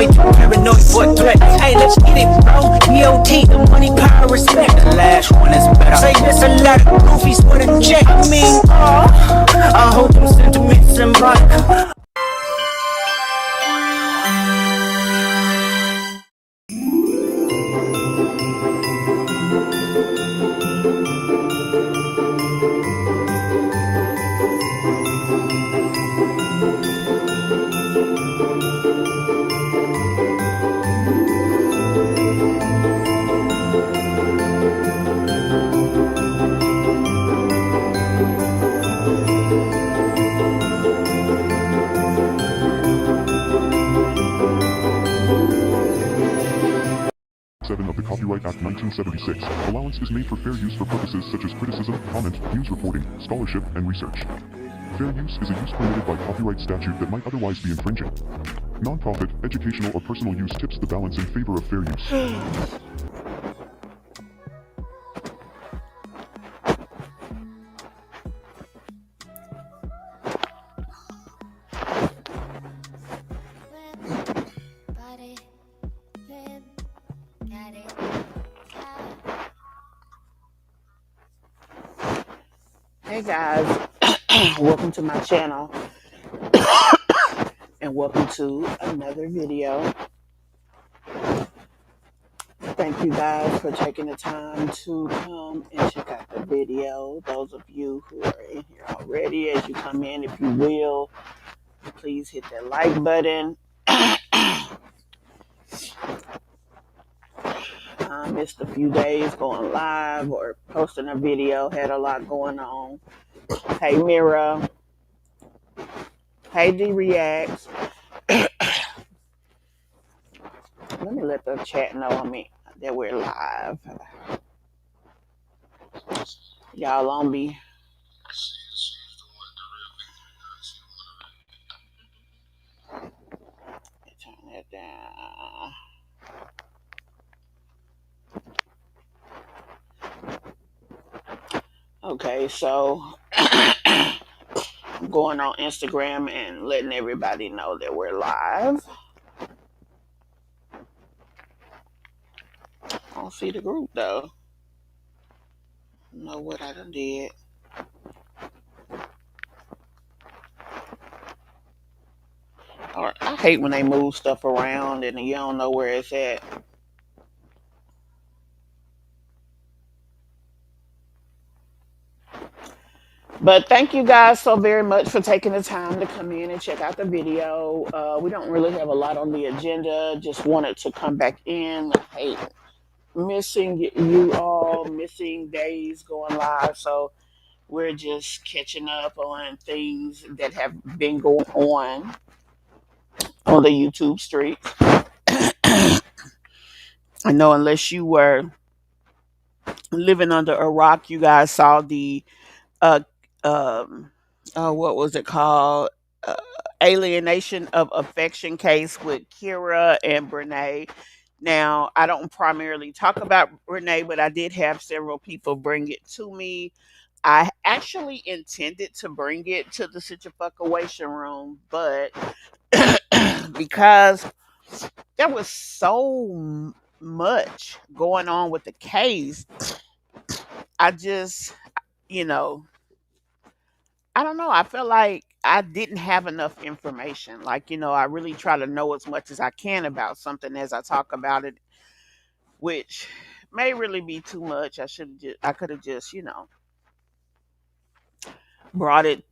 way too paranoid for a threat. Hey, let's get it, bro. EOT, the money, power, respect. The last one is better. Say this a lot of goofies for the check. I mean, I hope them sentiments symbolic. Of the Copyright Act 1976, allowance is made for fair use for purposes such as criticism, comment, news reporting, scholarship, and research. Fair use is a use permitted by copyright statute that might otherwise be infringing. Non-profit, educational, or personal use tips the balance in favor of fair use. Hey guys, welcome to my channel and welcome to another video. Thank you guys for taking the time to come and check out the video. Those of you who are in here already, as you come in, if you will, please hit that like button. I missed a few days going live or posting a video, had a lot going on. Hey Mira. Hey D Reacts. Let me let the chat know that we're live. Y'all on me. Turn that down. Okay, so I'm going on Instagram and letting everybody know that we're live. I don't see the group though. I don't know what I done did. Or I hate when they move stuff around and you don't know where it's at. But thank you guys so very much for taking the time to come in and check out the video. We don't really have a lot on the agenda. Just wanted to come back in. I hate missing you all, missing days going live. So we're just catching up on things that have been going on the YouTube streets. I know unless you were living under a rock, you guys saw the uh what was it called? Uh, Alienation of affection case with Kira and Brenay. Now, I don't primarily talk about Brenay, but I did have several people bring it to me. I actually intended to bring it to the situation room, but because there was so much going on with the case, I just, you know, I don't know. I felt like I didn't have enough information. Like, I really try to know as much as I can about something as I talk about it, which may really be too much. I could have just, brought it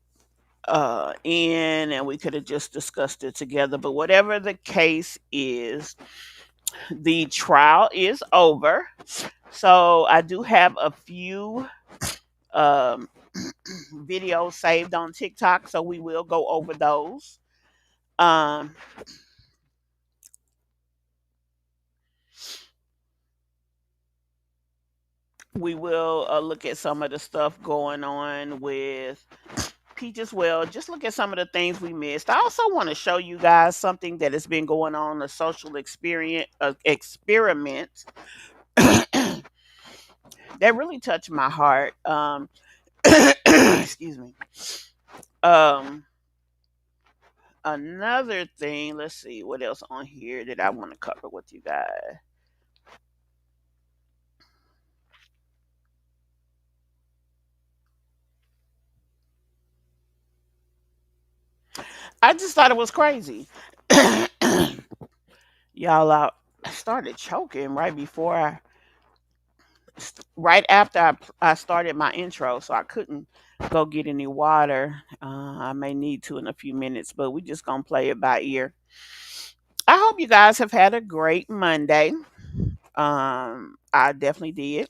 in and we could have just discussed it together. But whatever the case is, the trial is over. So I do have a few um, videos saved on TikTok, so we will go over those. Um, we will look at some of the stuff going on with Peach as well. Just look at some of the things we missed. I also want to show you guys something that has been going on, a social experiment that really touched my heart. Excuse me. Another thing, let's see what else on here that I want to cover with you guys. I just thought it was crazy. Y'all, I started choking right after I started my intro, so I couldn't go get any water. I may need to in a few minutes, but we just gonna play it by ear. I hope you guys have had a great Monday. I definitely did.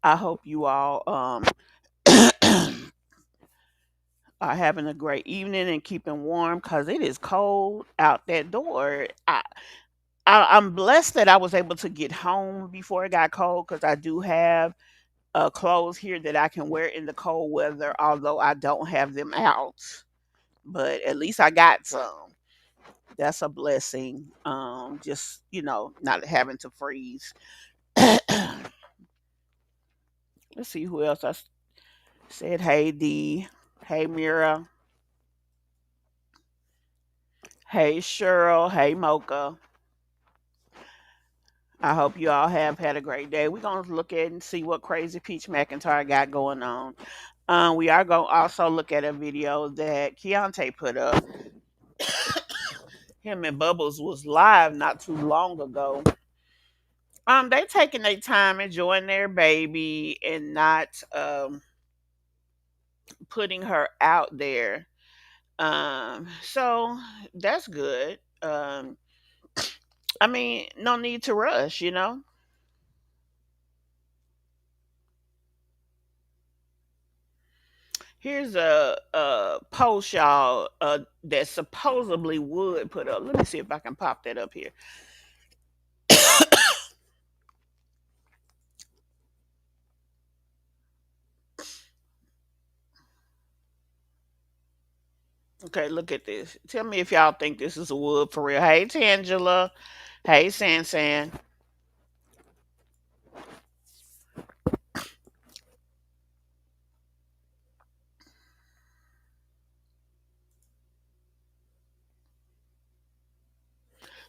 I hope you all are having a great evening and keeping warm because it is cold out that door. I'm blessed that I was able to get home before it got cold because I do have clothes here that I can wear in the cold weather, although I don't have them out. But at least I got some. That's a blessing. Just not having to freeze. Let's see who else said. Hey D. Hey Mira. Hey Cheryl. Hey Mocha. I hope you all have had a great day. We're gonna look at and see what crazy Peach McIntyre got going on. We are gonna also look at a video that Keyontay put up. Him and Bubbles was live not too long ago. They taking their time enjoying their baby and not putting her out there. So that's good. I mean, no need to rush. Here's a post, y'all, that supposedly Wood put up. Let me see if I can pop that up here. Okay, look at this. Tell me if y'all think this is a Wood for real. Hey, Tangela. Hey, San.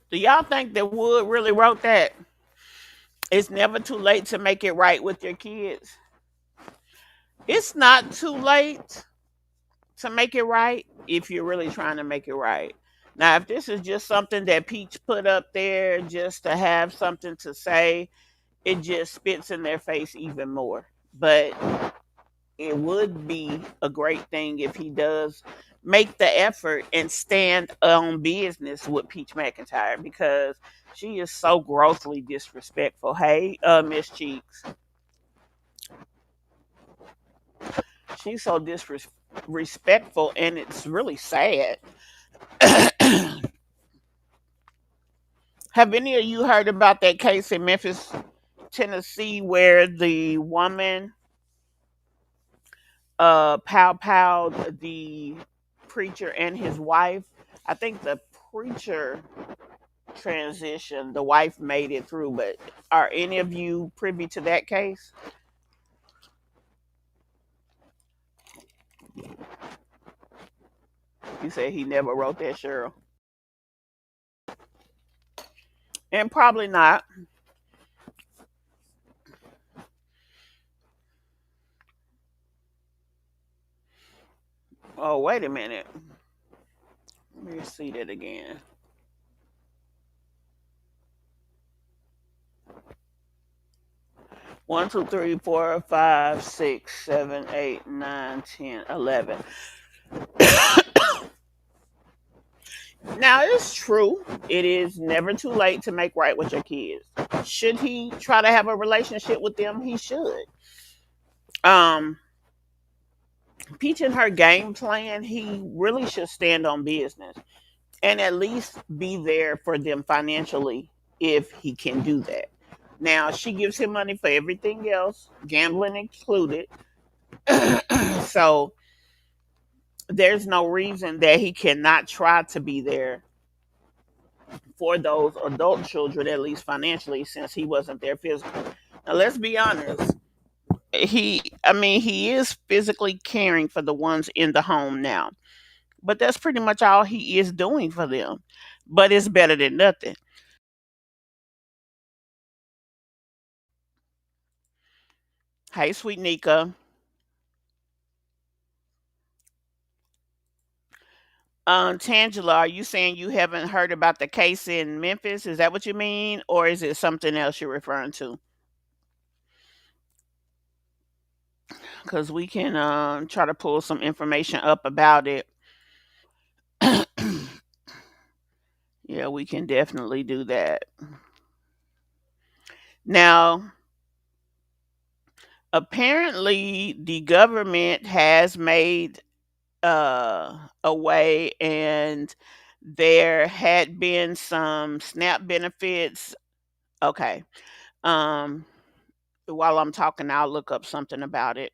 Do y'all think that Wood really wrote that? It's never too late to make it right with your kids. It's not too late to make it right if you're really trying to make it right. Now, if this is just something that Peach put up there just to have something to say, it just spits in their face even more. But it would be a great thing if he does make the effort and stand on business with Peach McIntyre because she is so grossly disrespectful. Hey, Miss Cheeks. She's so disrespectful and it's really sad. Have any of you heard about that case in Memphis, Tennessee, where the woman pow the preacher and his wife? I think the preacher transitioned, the wife made it through, but are any of you privy to that case? You said he never wrote that, Cheryl. And probably not. Oh, wait a minute. Let me see that again. One, two, three, four, five, 6, 7, 8, 9, 10, 11. Now, it's true. It is never too late to make right with your kids. Should he try to have a relationship with them? He should. Um, Peach and her game plan, he really should stand on business and at least be there for them financially if he can do that. Now, she gives him money for everything else, gambling included. So there's no reason that he cannot try to be there for those adult children, at least financially, since he wasn't there physically. Now, let's be honest. He is physically caring for the ones in the home now, but that's pretty much all he is doing for them. But it's better than nothing. Hey, sweet Nika. Tangela, are you saying you haven't heard about the case in Memphis? Is that what you mean? Or is it something else you're referring to? Because we can try to pull some information up about it. Yeah, we can definitely do that. Now, apparently, the government has made a way, and there had been some SNAP benefits. Okay. Um, while I'm talking, I'll look up something about it.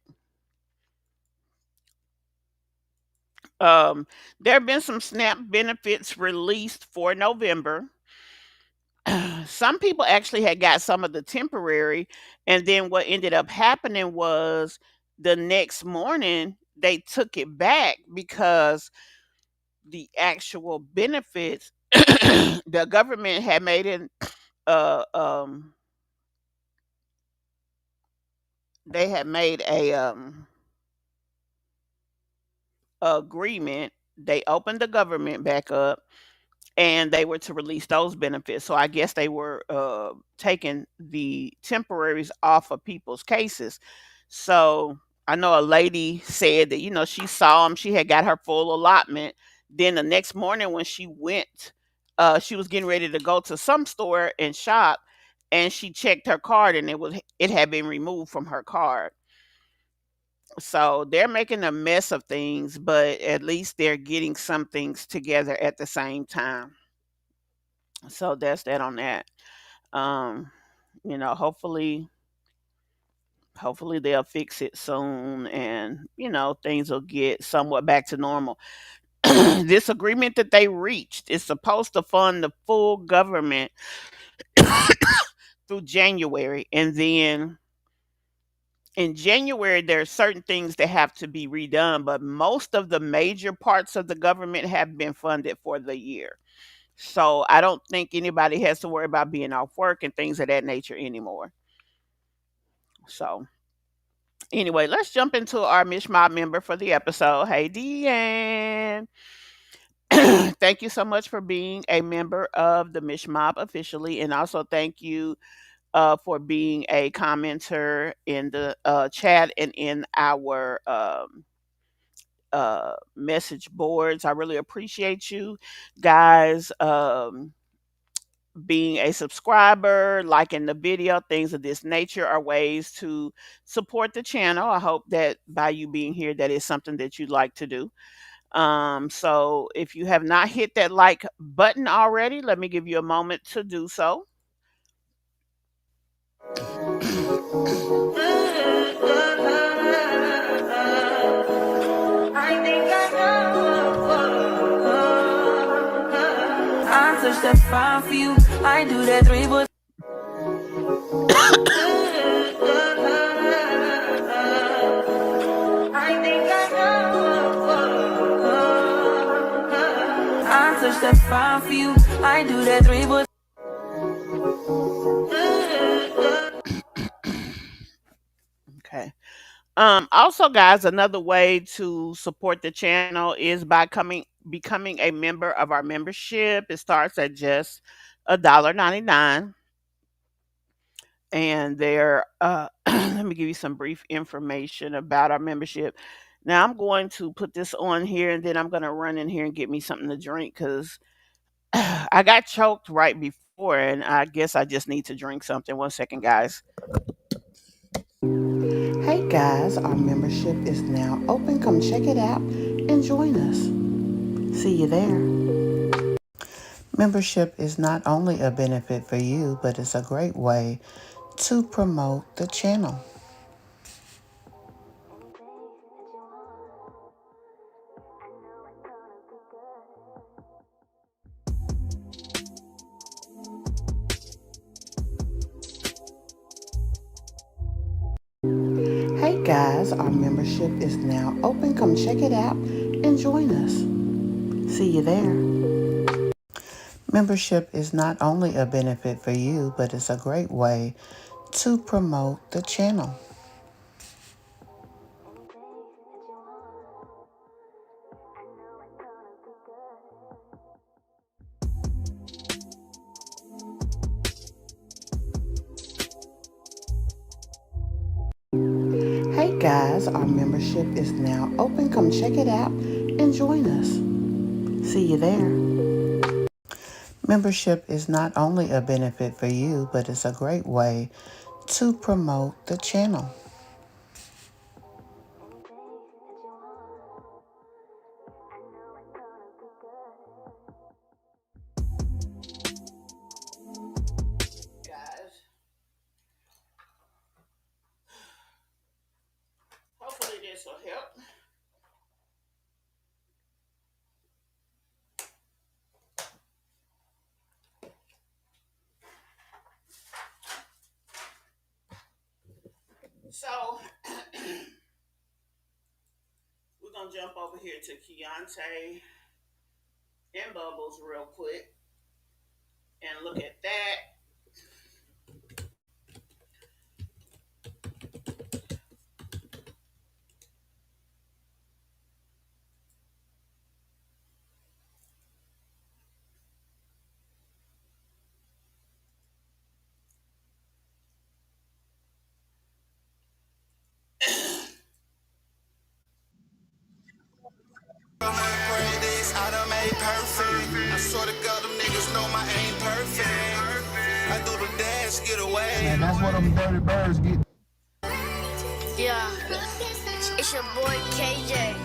Um, there have been some SNAP benefits released for November. Some people actually had got some of the temporary, and then what ended up happening was the next morning they took it back because the actual benefits the government had made it uh um they had made a agreement. They opened the government back up, and they were to release those benefits. So I guess they were taking the temporaries off of people's cases. So I know a lady said that she saw them. She had got her full allotment. Then the next morning when she went, she was getting ready to go to some store and shop, and she checked her card, and it had been removed from her card. So they're making a mess of things, but at least they're getting some things together at the same time. So that's that on that. Um, hopefully they'll fix it soon, and things will get somewhat back to normal. This agreement that they reached is supposed to fund the full government through January, and then in January there are certain things that have to be redone, but most of the major parts of the government have been funded for the year. So I don't think anybody has to worry about being off work and things of that nature anymore. So anyway, let's jump into our Mishmob member for the episode. Hey, Deanne. Thank you so much for being a member of the Mishmob officially. And also thank you for being a commenter in the chat and in our message boards. I really appreciate you guys. Being a subscriber, liking the video, things of this nature are ways to support the channel. I hope that by you being here, that is something that you'd like to do. So if you have not hit that like button already, let me give you a moment to do so. I think I touch that fine for you. I do that three, but I think I touch that fine for you. I do that three, but okay. Also, guys, another way to support the channel is by becoming a member of our membership. It starts at just $1.99, and there. Let me give you some brief information about our membership. Now, I'm going to put this on here, and then I'm going to run in here and get me something to drink because I got choked right before, and I guess I just need to drink something. One second, guys. Hey guys, our membership is now open. Come check it out and join us. See you there. Membership is not only a benefit for you, but it's a great way to promote the channel. Hey guys, our membership is now open. Come check it out and join us. See you there. Membership is not only a benefit for you, but it's a great way to promote the channel. Hey guys, our membership is now open. Come check it out and join us. See you there. Membership is not only a benefit for you, but it's a great way to promote the channel. Guys, hopefully this will help. So, we're going to jump over here to Keyontay and Bubbles real quick and look at that. I swear to God, them niggas know my ain't perfect. I do the dash, get away. And that's what them dirty birds get. Yeah, it's your boy KJ,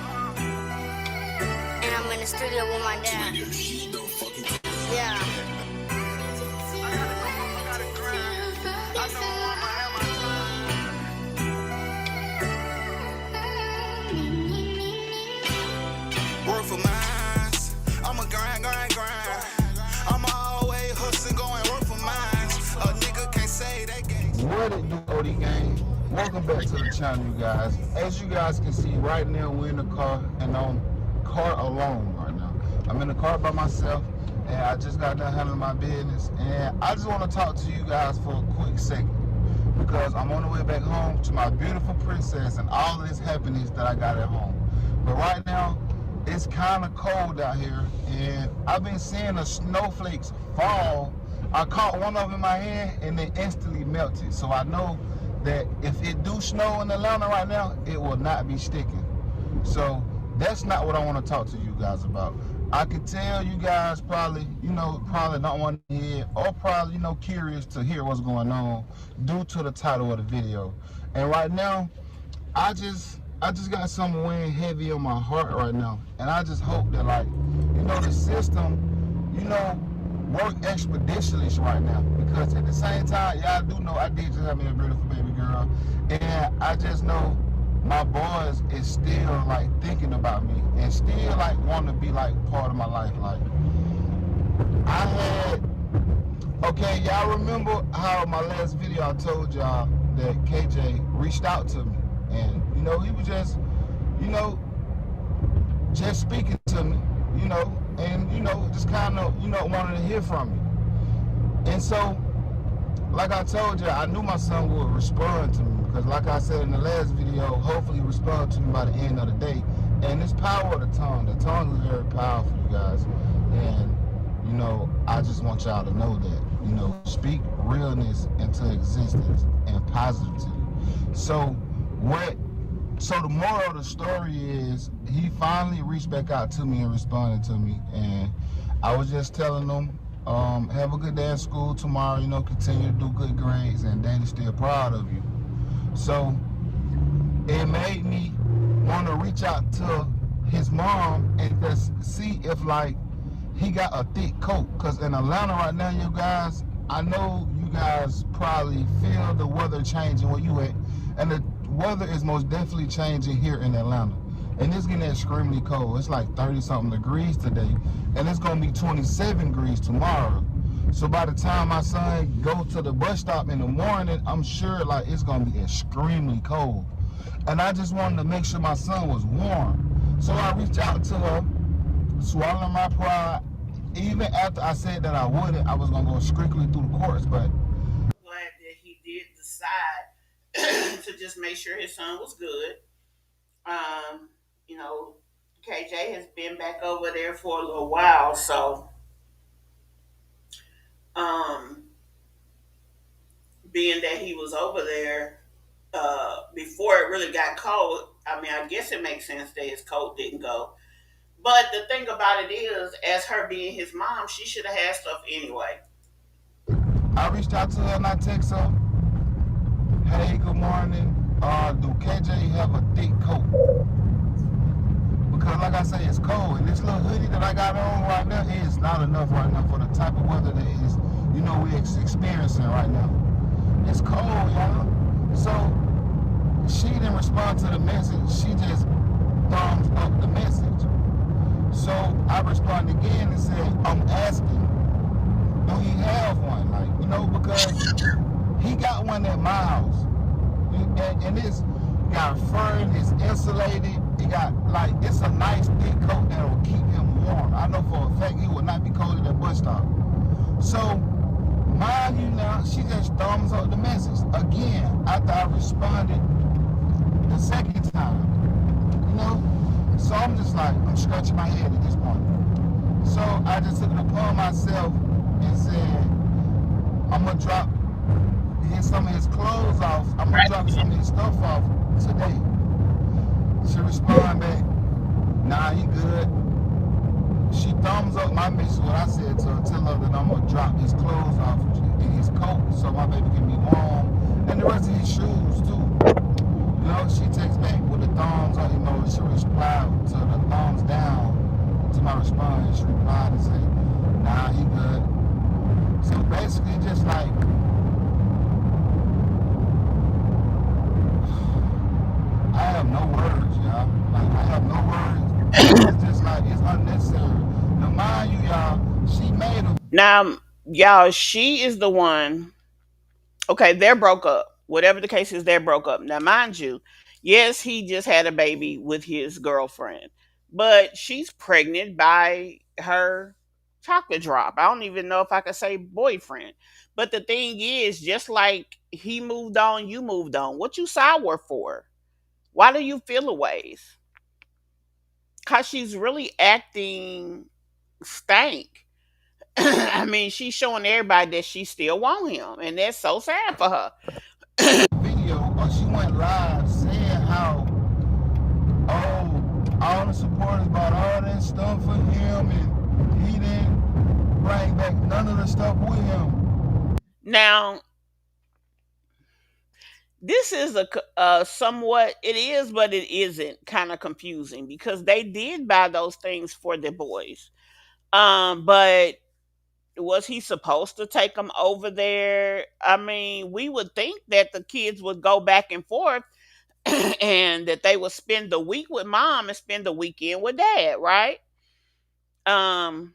and I'm in the studio with my dad. Yeah. Work for mines, I'ma grind. I'ma always hustle, going work for mines. A nigga can't say they gang. What it do, OD gang? Welcome back to the channel, you guys. As you guys can see, right now we're in the car, and I'm car alone right now. I'm in the car by myself, and I just got done handling my business, and I just want to talk to you guys for a quick second, because I'm on the way back home to my beautiful princess and all of this happiness that I got at home. But right now, it's kind of cold out here, and I've been seeing the snowflakes fall. I caught one of them in my hand, and they instantly melted. So I know that if it do snow in Atlanta right now, it will not be sticking. So that's not what I want to talk to you guys about. I can tell you guys probably don't want to hear, or probably, curious to hear what's going on due to the title of the video. And right now, I just got something weighing heavy on my heart right now. And I just hope that, the system, work expeditiously right now. Because at the same time, y'all do know I did just have me a beautiful baby girl. And I just know my boys is still, thinking about me. And still, wanting to be, part of my life. Okay, y'all remember how my last video I told y'all that KJ reached out to me. And, he was just, just speaking to me, and, just kind of, wanted to hear from me. And so, like I told you, I knew my son would respond to me, because like I said in the last video, hopefully respond to me by the end of the day. And this power of the tongue is very powerful, you guys. And, I just want y'all to know that, speak realness into existence and positivity. So the moral of the story is he finally reached back out to me and responded to me, and I was just telling him, have a good day at school tomorrow, continue to do good grades, and Daddy's still proud of you. So it made me want to reach out to his mom and just see if he got a thick coat, because in Atlanta right now, you guys, I know you guys probably feel the weather changing where you at, and the weather is most definitely changing here in Atlanta, and it's getting extremely cold. It's 30-something degrees today, and it's gonna be 27 degrees tomorrow. So by the time my son go to the bus stop in the morning, I'm sure it's gonna be extremely cold, and I just wanted to make sure my son was warm. So I reached out to her, swallowing my pride. Even after I said that I wouldn't, I was gonna go strictly through the courts. But Glad that he did decide to just make sure his son was good. Um, you know, KJ has been back over there for a little while, so um, being that he was over there before it really got cold, I mean, I guess it makes sense that his coat didn't go. But the thing about it is, as her being his mom, she should have had stuff anyway. I reached out to her and I text her, "Hey, good morning. Do KJ have a thick coat? Because like I say, it's cold, and this little hoodie that I got on right now is not enough right now for the type of weather that is, we're experiencing right now. It's cold, y'all. So she didn't respond to the message. She just thumbs up the message. So I responded again and said, I'm asking, do he have one? Like, because he got one at my house. And it's got fur, it's insulated. It got, like, it's a nice thick coat that'll keep him warm. I know for a fact he will not be cold at that bus stop. So, mind you now, she just thumbs up the message. Again, after I responded the second time. You know? So I'm just like, I'm scratching my head at this point. So I just took it upon myself and said, I'm gonna drop some of his clothes off. I'm gonna drop some of his stuff off today. She responded back, nah, he good. She thumbs up my message, what I said to her, tell her that I'm gonna drop his clothes off and his coat so my baby can be warm. And the rest of his shoes too. She takes back with the thumbs up, she replied to the thumbs down to my response. She replied and said, nah, he good. So basically just like, I have no words, y'all. Like, I have no words. It's just like, it's unnecessary. Now, mind you, y'all, she made a. Now, y'all, she is the one. Okay, they're broke up. Whatever the case is, they're broke up. Now, mind you, yes, he just had a baby with his girlfriend, but she's pregnant by her chocolate drop. I don't even know if I could say boyfriend. But the thing is, just like he moved on, you moved on. What you sour for? Why do you feel a ways? Cause she's really acting stank. I mean, she's showing everybody that she still want him, and that's so sad for her. Video, or she went live saying how, all the supporters bought all that stuff for him and he didn't bring back none of the stuff with him. Now, this is a somewhat, it is, but it isn't, kind of confusing because they did buy those things for the boys. But was he supposed to take them over there? I mean, we would think that the kids would go back and forth and that they would spend the week with mom and spend the weekend with dad, right? Um,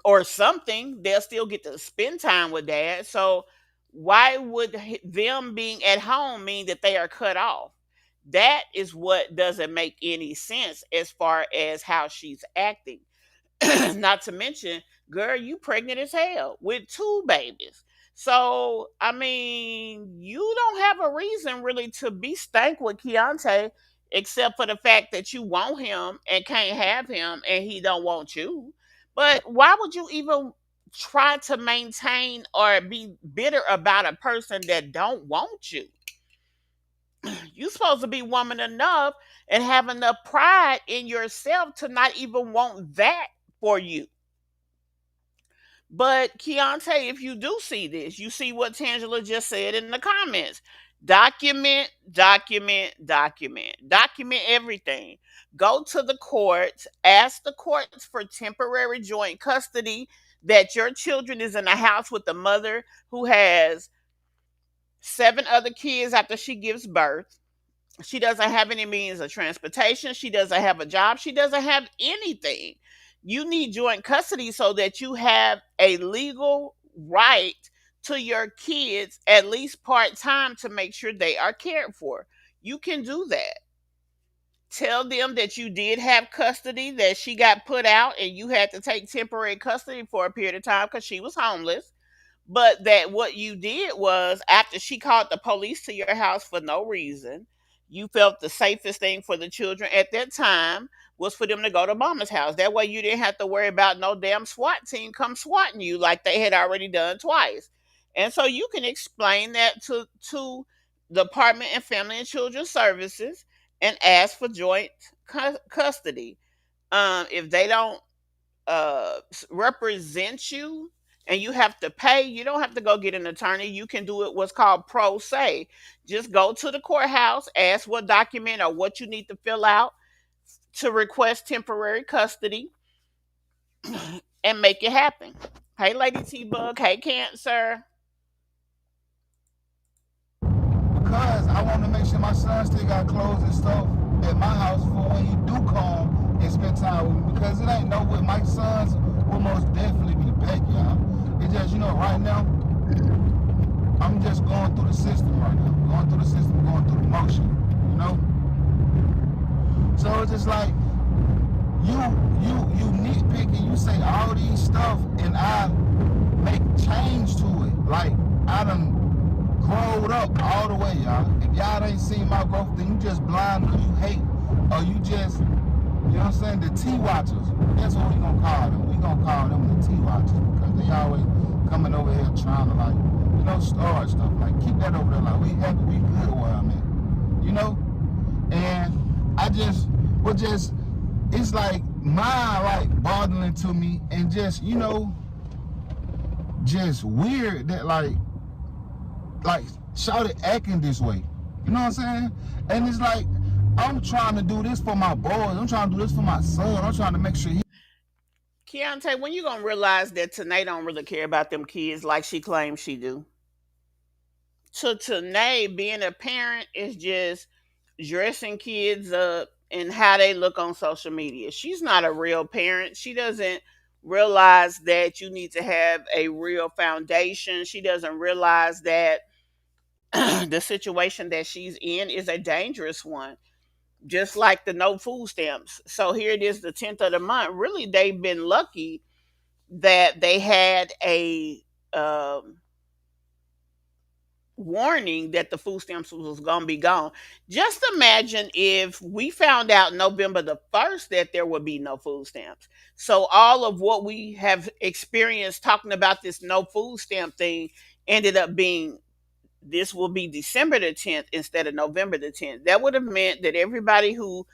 or something. They'll still get to spend time with dad. So why would them being at home mean that they are cut off? That is what doesn't make any sense as far as how she's acting. Not to mention, girl, you pregnant as hell with two babies. So, I mean, you don't have a reason really to be stank with Keontae except for the fact that you want him and can't have him and he don't want you. But why would you even try to maintain or be bitter about a person that don't want you? You supposed to be woman enough and have enough pride in yourself to not even want that for you. But Keontae, if you do see this, you see what Tangela just said in the comments. Document, document, document. Document everything. Go to the courts, ask the courts for temporary joint custody that your children is in a house with the mother who has seven other kids after she gives birth. She doesn't have any means of transportation. She doesn't have a job. She doesn't have anything. You need joint custody so that you have a legal right to your kids, at least part time, to make sure they are cared for. You can do that. Tell them that you did have custody, that she got put out and you had to take temporary custody for a period of time because she was homeless. But that what you did was, after she called the police to your house for no reason, you felt the safest thing for the children at that time was for them to go to mama's house. That way you didn't have to worry about no damn SWAT team come swatting you like they had already done twice. And so you can explain that to the Department of Family and Children Services and ask for joint custody. If they don't represent you and you have to pay, you don't have to go get an attorney. You can do it what's called pro se. Just go to the courthouse, ask what document or what you need to fill out to request temporary custody and make it happen. Hey, Lady T Bug. Hey, Cancer. Because I want to make sure my son still got clothes and stuff at my house for when he do come and spend time with me. Because it ain't no way my sons will most definitely be back, y'all. It's just, right now, I'm just going through the system right now. Going through the system, going through the motion, you know? So it's just like, you nitpick and you say all these stuff and I make change to it. Like, I done growed up all the way, y'all. If y'all ain't seen my growth, then you just blind or you hate or you just, you know what I'm saying, the T-watchers. That's what we gonna call them. We gonna call them the T-watchers because they always coming over here trying to, like, start stuff. Like, keep that over there. Like, we happy, we good where I'm at, And I just, it's like mind like bothering to me and just, just weird that like shouted acting this way. You know what I'm saying? And it's like, I'm trying to do this for my boys. I'm trying to do this for my son. I'm trying to make sure he. Keyontay, when you gonna realize that Tanae don't really care about them kids like she claims she do? To Tanae, being a parent is just dressing kids up and how they look on social media. She's not a real parent. She doesn't realize that you need to have a real foundation. She doesn't realize that the situation that she's in is a dangerous one, just like the no food stamps. So here it is, the 10th of the month. Really, they've been lucky that they had a warning that the food stamps was going to be gone. Just imagine if we found out November the 1st that there would be no food stamps. So all of what we have experienced talking about this no food stamp thing ended up being, this will be December the 10th instead of November the 10th. That would have meant that everybody who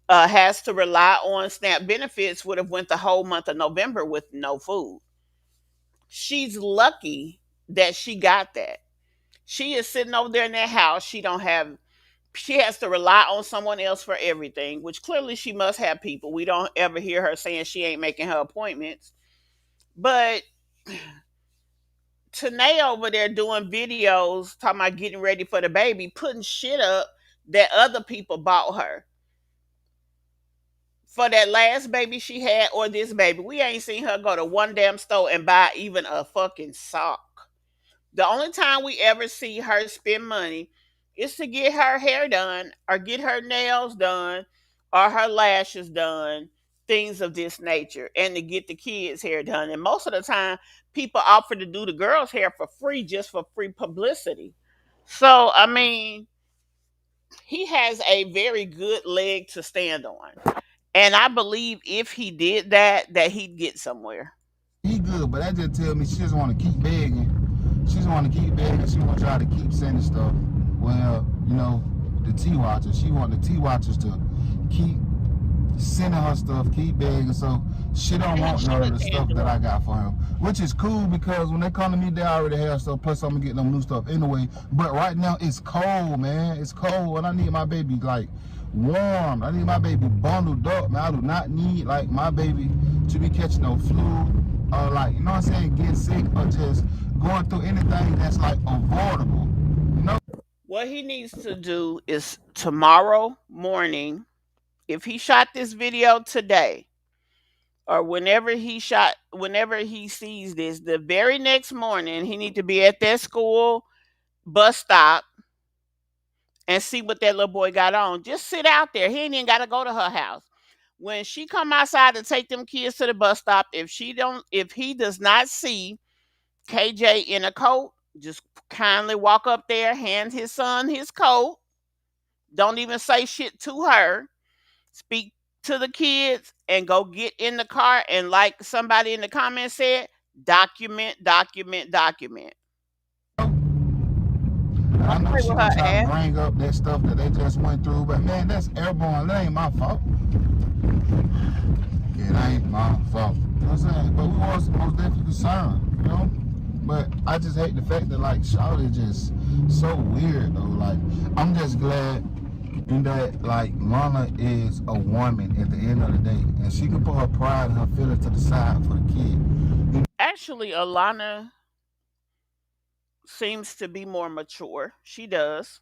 has to rely on SNAP benefits would have went the whole month of November with no food. She's lucky that she got that. She is sitting over there in that house. She has to rely on someone else for everything, which clearly she must have people. We don't ever hear her saying she ain't making her appointments. But Tanae over there doing videos talking about getting ready for the baby, putting shit up that other people bought her. For that last baby she had or this baby, we ain't seen her go to one damn store and buy even a fucking sock. The only time we ever see her spend money is to get her hair done or get her nails done or her lashes done, things of this nature, and to get the kids' hair done. And most of the time, people offer to do the girls' hair for free just for free publicity. So, I mean, he has a very good leg to stand on. And I believe if he did that, that he'd get somewhere. He good, but that just tell me she just want to keep begging. She just want to keep begging. She want y'all to keep sending stuff. Well, the T-Watchers. She want the T-Watchers to keep sending her stuff, keep begging. So she don't want none of the stuff that I got for him. Which is cool because when they come to me, they already have stuff. Plus, I'm going to get them new stuff anyway. But right now, it's cold, man. It's cold, and I need my baby, like, warm. I need my baby bundled up, man. I do not need, like, my baby to be catching no flu or, like, you know what I'm saying, get sick or just going through anything that's, like, avoidable. What he needs to do is tomorrow morning, if he shot this video today, or whenever he sees this, the very next morning, he need to be at that school bus stop and see what that little boy got on. Just sit out there. He ain't even got to go to her house. When she come outside to take them kids to the bus stop, if he does not see KJ in a coat, just kindly walk up there, hand his son his coat. Don't even say shit to her. Speak to the kids and go get in the car. And like somebody in the comments said, document, document, document. I Don't know play she with gonna her try to ass. bring up that stuff that they just went through, but man, that's airborne. That ain't my fault. It ain't my fault. You know what I'm saying? But we was most definitely concerned, you know? But I just hate the fact that like Charlotte just so weird though. Like I'm just glad that like Lana is a woman at the end of the day, and she can put her pride and her feelings to the side for the kid. Actually, Alana seems to be more mature. She does.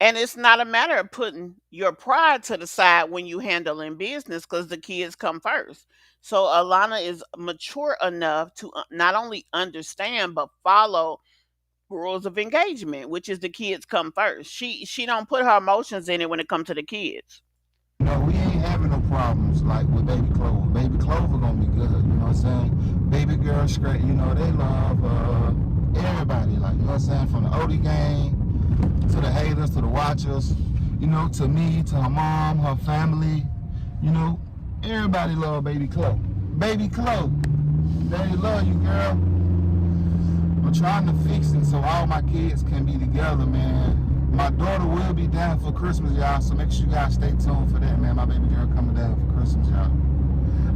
And it's not a matter of putting your pride to the side when you handling business because the kids come first. So Alana is mature enough to not only understand but follow rules of engagement, which is the kids come first. She don't put her emotions in it when it comes to the kids. You know, we ain't having no problems like with Baby Clover. Baby Clover gonna be good. You know what I'm saying? Baby girl straight. You know they love everybody. Like you know what I'm saying? From the OD gang to the haters to the watchers. You know, to me, to her mom, her family. You know, everybody love Baby Chloe. Baby Chloe, they love you, girl. I'm trying to fix it so all my kids can be together, man. My daughter will be down for Christmas, y'all, so make sure you guys stay tuned for that, man. My baby girl coming down for Christmas, y'all.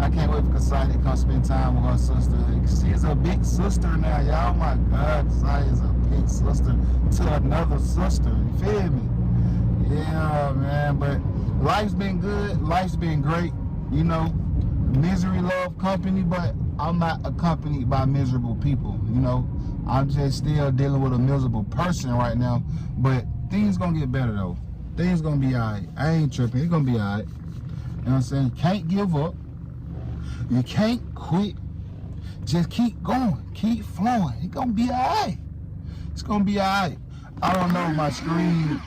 I can't wait for Kasai to come spend time with her sister. She's a big sister now, y'all. Oh my God, Kasai is a big sister to another sister. You feel me? Yeah, man, but life's been good. Life's been great. You know, misery love company, but I'm not accompanied by miserable people, you know. I'm just still dealing with a miserable person right now, but things gonna get better though. Things gonna be alright. I ain't tripping. It's gonna be alright. You know what I'm saying? You can't give up. You can't quit. Just keep going. Keep flowing. It's gonna be alright. It's gonna be alright. I don't know. My screen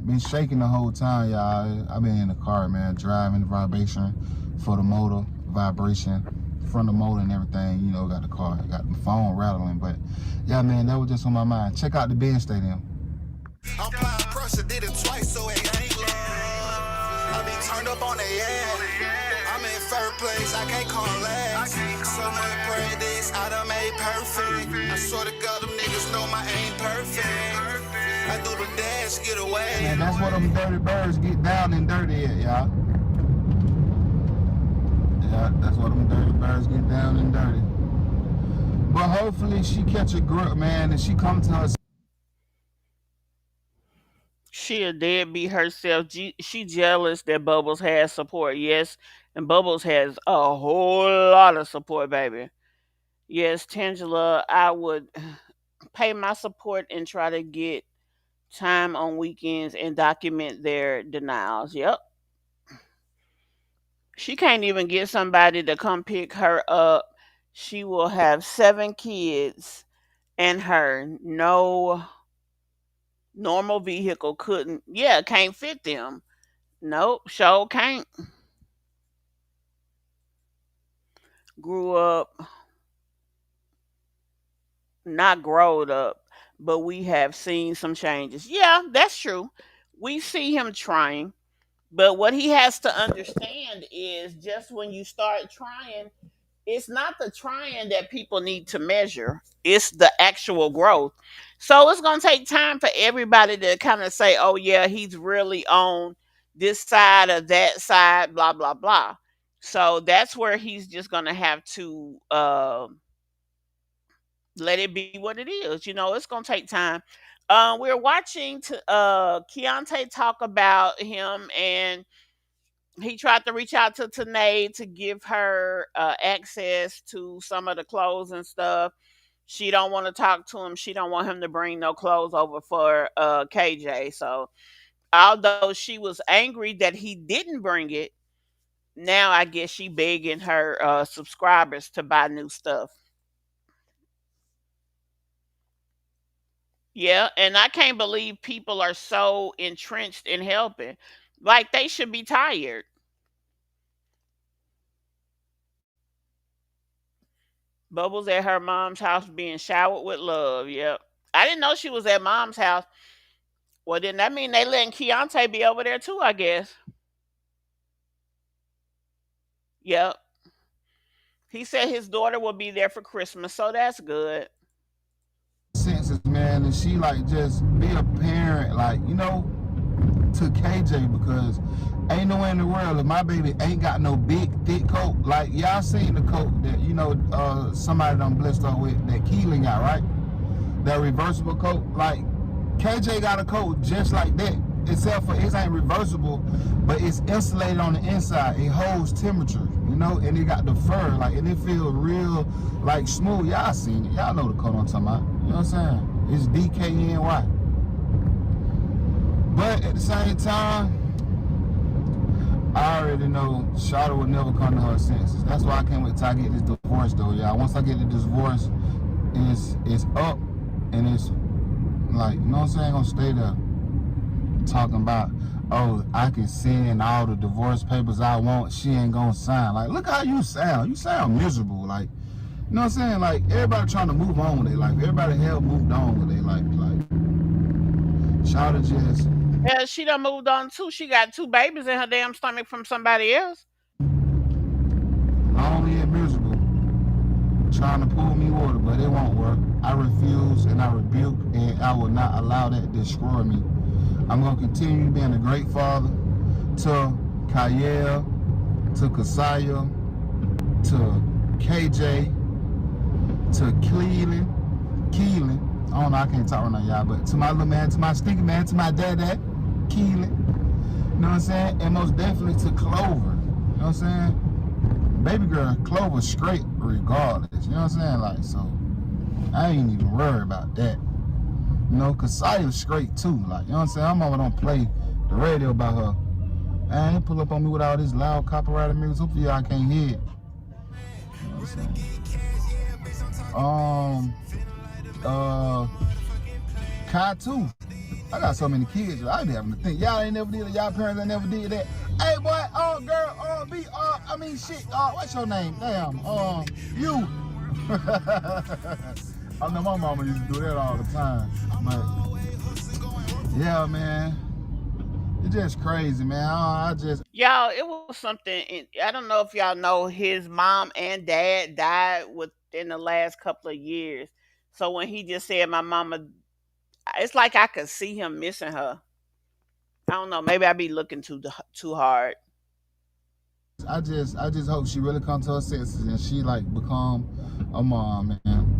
been shaking the whole time, y'all. I've been in the car, man, driving the vibration for the motor, vibration from the motor and everything. You know, got the car, got the phone rattling, but yeah, man, that was just on my mind. Check out the Ben Stadium. I'm applying pressure, did it twice, so it ain't love. I be turned up on the ass. I'm in third place, I can't call last. So much practice, I done made perfect. I swear to God, them niggas know my aim perfect. I do the dash, get away. And that's what them dirty birds get down and dirty at, y'all. Yeah, that's what them dirty birds get down and dirty. But hopefully she catch a grip, man, and she come to her. She a deadbeat herself. She jealous that Bubbles has support. Yes, and Bubbles has a whole lot of support, baby. Yes, Tangela, I would pay my support and try to get time on weekends and document their denials. Yep. She can't even get somebody to come pick her up. She will have 7 kids and her no normal vehicle couldn't, yeah, can't fit them. Nope, sure can't. Grew up, not growed up, but we have seen some changes. Yeah, that's true. We see him trying, but what he has to understand is just when you start trying, it's not the trying that people need to measure, it's the actual growth. So it's going to take time for everybody to kind of say, oh yeah, he's really on this side or that side, blah blah blah. So that's where he's just going to have to let it be what it is. It's going to take time. We're watching Keyontay talk about him, and he tried to reach out to Tanae to give her access to some of the clothes and stuff. She don't want to talk to him. She don't want him to bring no clothes over for KJ. So although she was angry that he didn't bring it, now I guess she begging her subscribers to buy new stuff. Yeah, and I can't believe people are so entrenched in helping. Like they should be tired. Bubbles at her mom's house being showered with love. Yep. I didn't know she was at mom's house. Well, then that mean they letting Keyontay be over there too, I guess. Yep. He said his daughter will be there for Christmas, so that's good. Senses, man, and she like just be a parent, like, to KJ, because ain't nowhere in the world if my baby ain't got no big thick coat. Like y'all seen the coat that somebody done blessed her with, that Keelan got, right? That reversible coat. Like KJ got a coat just like that, except for it ain't reversible, but it's insulated on the inside. It holds temperature, and it got the fur, like, and it feels real, like, smooth. Y'all seen it. Y'all know the coat I'm talking about. You know what I'm saying? It's DKNY. But at the same time, I already know Shawty will never come to her senses. That's why I can't wait till I get this divorce, though, y'all. Once I get the divorce, it's up, and it's like, you know what I'm saying? Gonna stay there talking about, oh, I can send all the divorce papers I want. She ain't gonna sign. Like, look how you sound. You sound miserable. Like, you know what I'm saying? Like, everybody trying to move on with their life. Everybody hell moved on with their life. Like, Shawty just Yeah, she done moved on too. She got two babies in her damn stomach from somebody else. lonely and miserable, trying to pull me water, but it won't work. I refuse and I rebuke, and I will not allow that to destroy me. I'm gonna continue being a great father to Kyle, to Kasaya, to KJ, to Keelan. I don't know, I can't talk right now, y'all, but to my little man, to my stinky man, to my dad, Keelan. You know what I'm saying? And most definitely to Clover. You know what I'm saying? Baby girl, Clover straight regardless. You know what I'm saying? Like, so I ain't even worried about that. Cause Saya's straight too. Like, you know what I'm saying? I'm over don't play the radio about her. I ain't pull up on me with all this loud copyrighted music. Hopefully y'all can't hear it. You know what I'm saying? Kai too. I got so many kids, I be having to think. Y'all ain't never did it. Y'all parents ain't never did that. Hey boy, girl, shit, what's your name? Damn, you. I know my mama used to do that all the time. But yeah, man. It's just crazy, man. Y'all, it was something. I don't know if y'all know his mom and dad died within the last couple of years. So when he just said my mama, it's like I could see him missing her. I don't know. Maybe I be looking too hard. I just hope she really come to her senses and she like become a mom, man.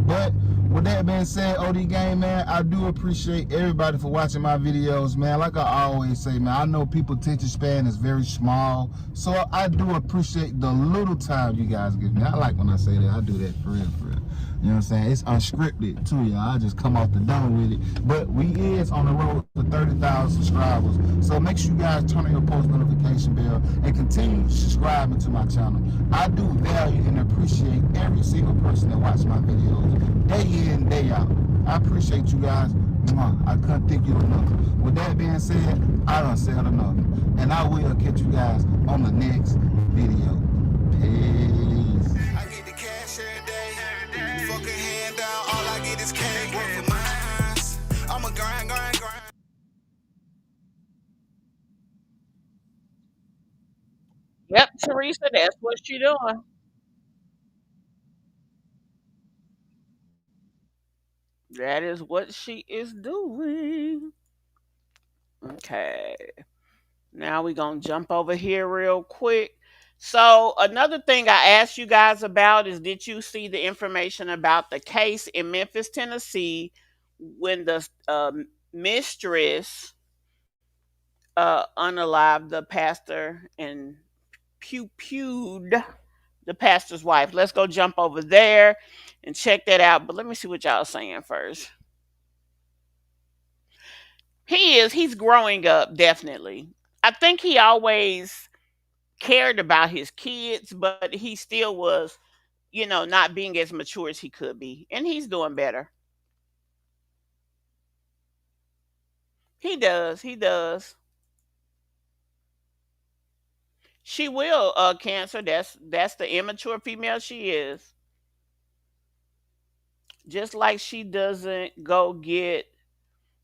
But with that being said, OD Game, man, I do appreciate everybody for watching my videos, man. Like I always say, man, I know people's attention span is very small, so I do appreciate the little time you guys give me. I like when I say that. I do that for real, for real. You know what I'm saying? It's unscripted too, y'all. I just come off the dome with it. But we is on the road to 30,000 subscribers. So make sure you guys turn on your post notification bell and continue subscribing to my channel. I do value and appreciate every single person that watches my videos, day in, day out. I appreciate you guys. I couldn't thank you enough. With that being said, I done said enough. And I will catch you guys on the next video. Peace. I get the cash every day. Fuck a hand down, all I get is cash. Work for mines. I'ma grind. Yep, Teresa, that's what she doing. That is what she is doing. Okay. Now we're going to jump over here real quick. So, another thing I asked you guys about is, did you see the information about the case in Memphis, Tennessee, when the mistress unalived the pastor and pewed the pastor's wife? Let's go jump over there and check that out. But let me see what y'all saying first. He's growing up, definitely. I think he always cared about his kids, but he still was, not being as mature as he could be. And he's doing better. He does. He does. She will cancer. That's the immature female she is. Just like she doesn't go get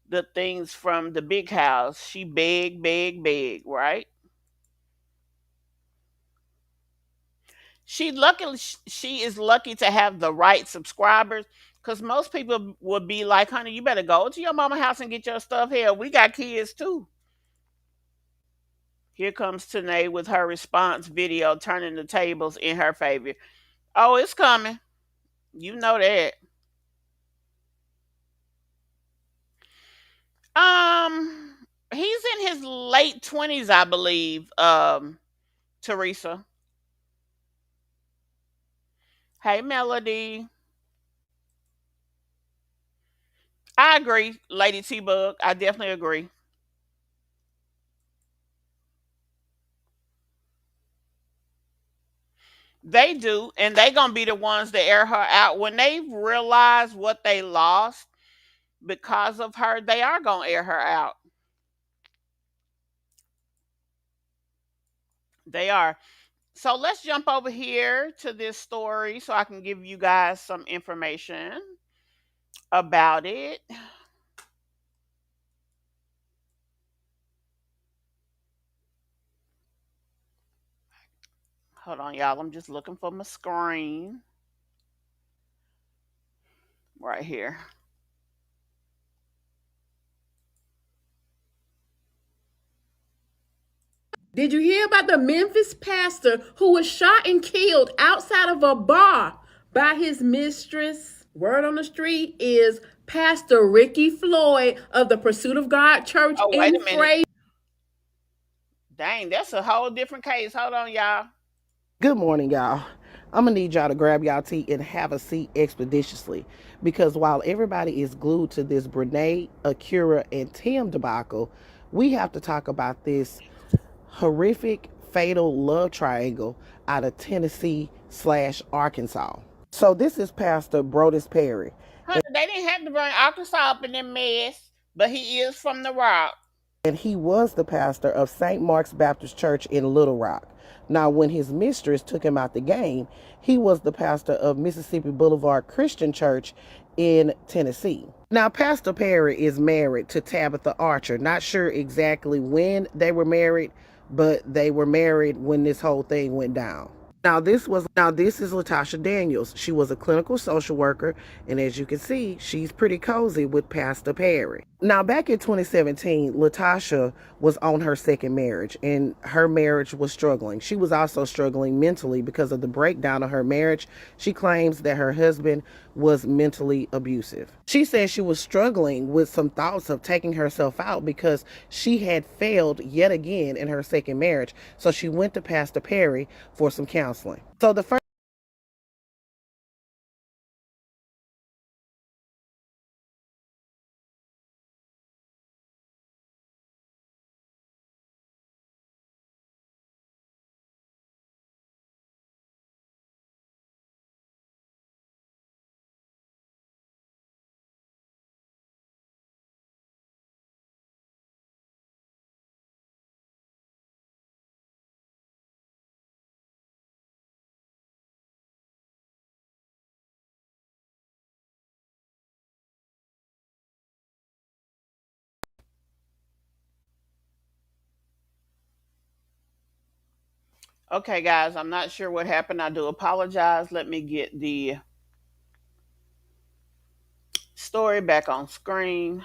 the things from the big house. She beg, beg, beg, right? She is lucky to have the right subscribers, because most people would be like, honey, you better go to your mama house and get your stuff here. We got kids too. Here comes Tanae with her response video turning the tables in her favor. Oh, it's coming. You know that. He's in his late 20s, I believe. Teresa. Hey, Melody. I agree, Lady T Bug. I definitely agree. They do, and they gonna be the ones that air her out when they realize what they lost because of her. They are gonna air her out. They are. So let's jump over here to this story so I can give you guys some information about it. Hold on, y'all. I'm just looking for my screen right here. Did you hear about the Memphis pastor who was shot and killed outside of a bar by his mistress? Word on the street is Pastor Ricky Floyd of the Pursuit of God Church Oh, wait in a minute. Fraser. Dang, that's a whole different case. Hold on, y'all. Good morning, y'all. I'm gonna need y'all to grab y'all tea and have a seat expeditiously, because while everybody is glued to this Brenay, Akira, and Tim debacle, we have to talk about this horrific, fatal love triangle out of Tennessee slash Arkansas. So this is Pastor Brodus Perry. Honey, they didn't have to bring Arkansas up in that mess, but he is from the Rock. And he was the pastor of St. Mark's Baptist Church in Little Rock. Now, when his mistress took him out the game, he was the pastor of Mississippi Boulevard Christian Church in Tennessee. Now, Pastor Perry is married to Tabitha Archer. Not sure exactly when they were married, but they were married when this whole thing went down. Now this is Latasha Daniels. She was a clinical social worker, and as you can see, she's pretty cozy with Pastor Perry. Now back in 2017, Latasha was on her second marriage, and her marriage was struggling. She was also struggling mentally because of the breakdown of her marriage. She claims that her husband was mentally abusive. She says she was struggling with some thoughts of taking herself out because she had failed yet again in her second marriage. So she went to Pastor Perry for some counseling. So the first Okay, guys, I'm not sure what happened. I do apologize. Let me get the story back on screen.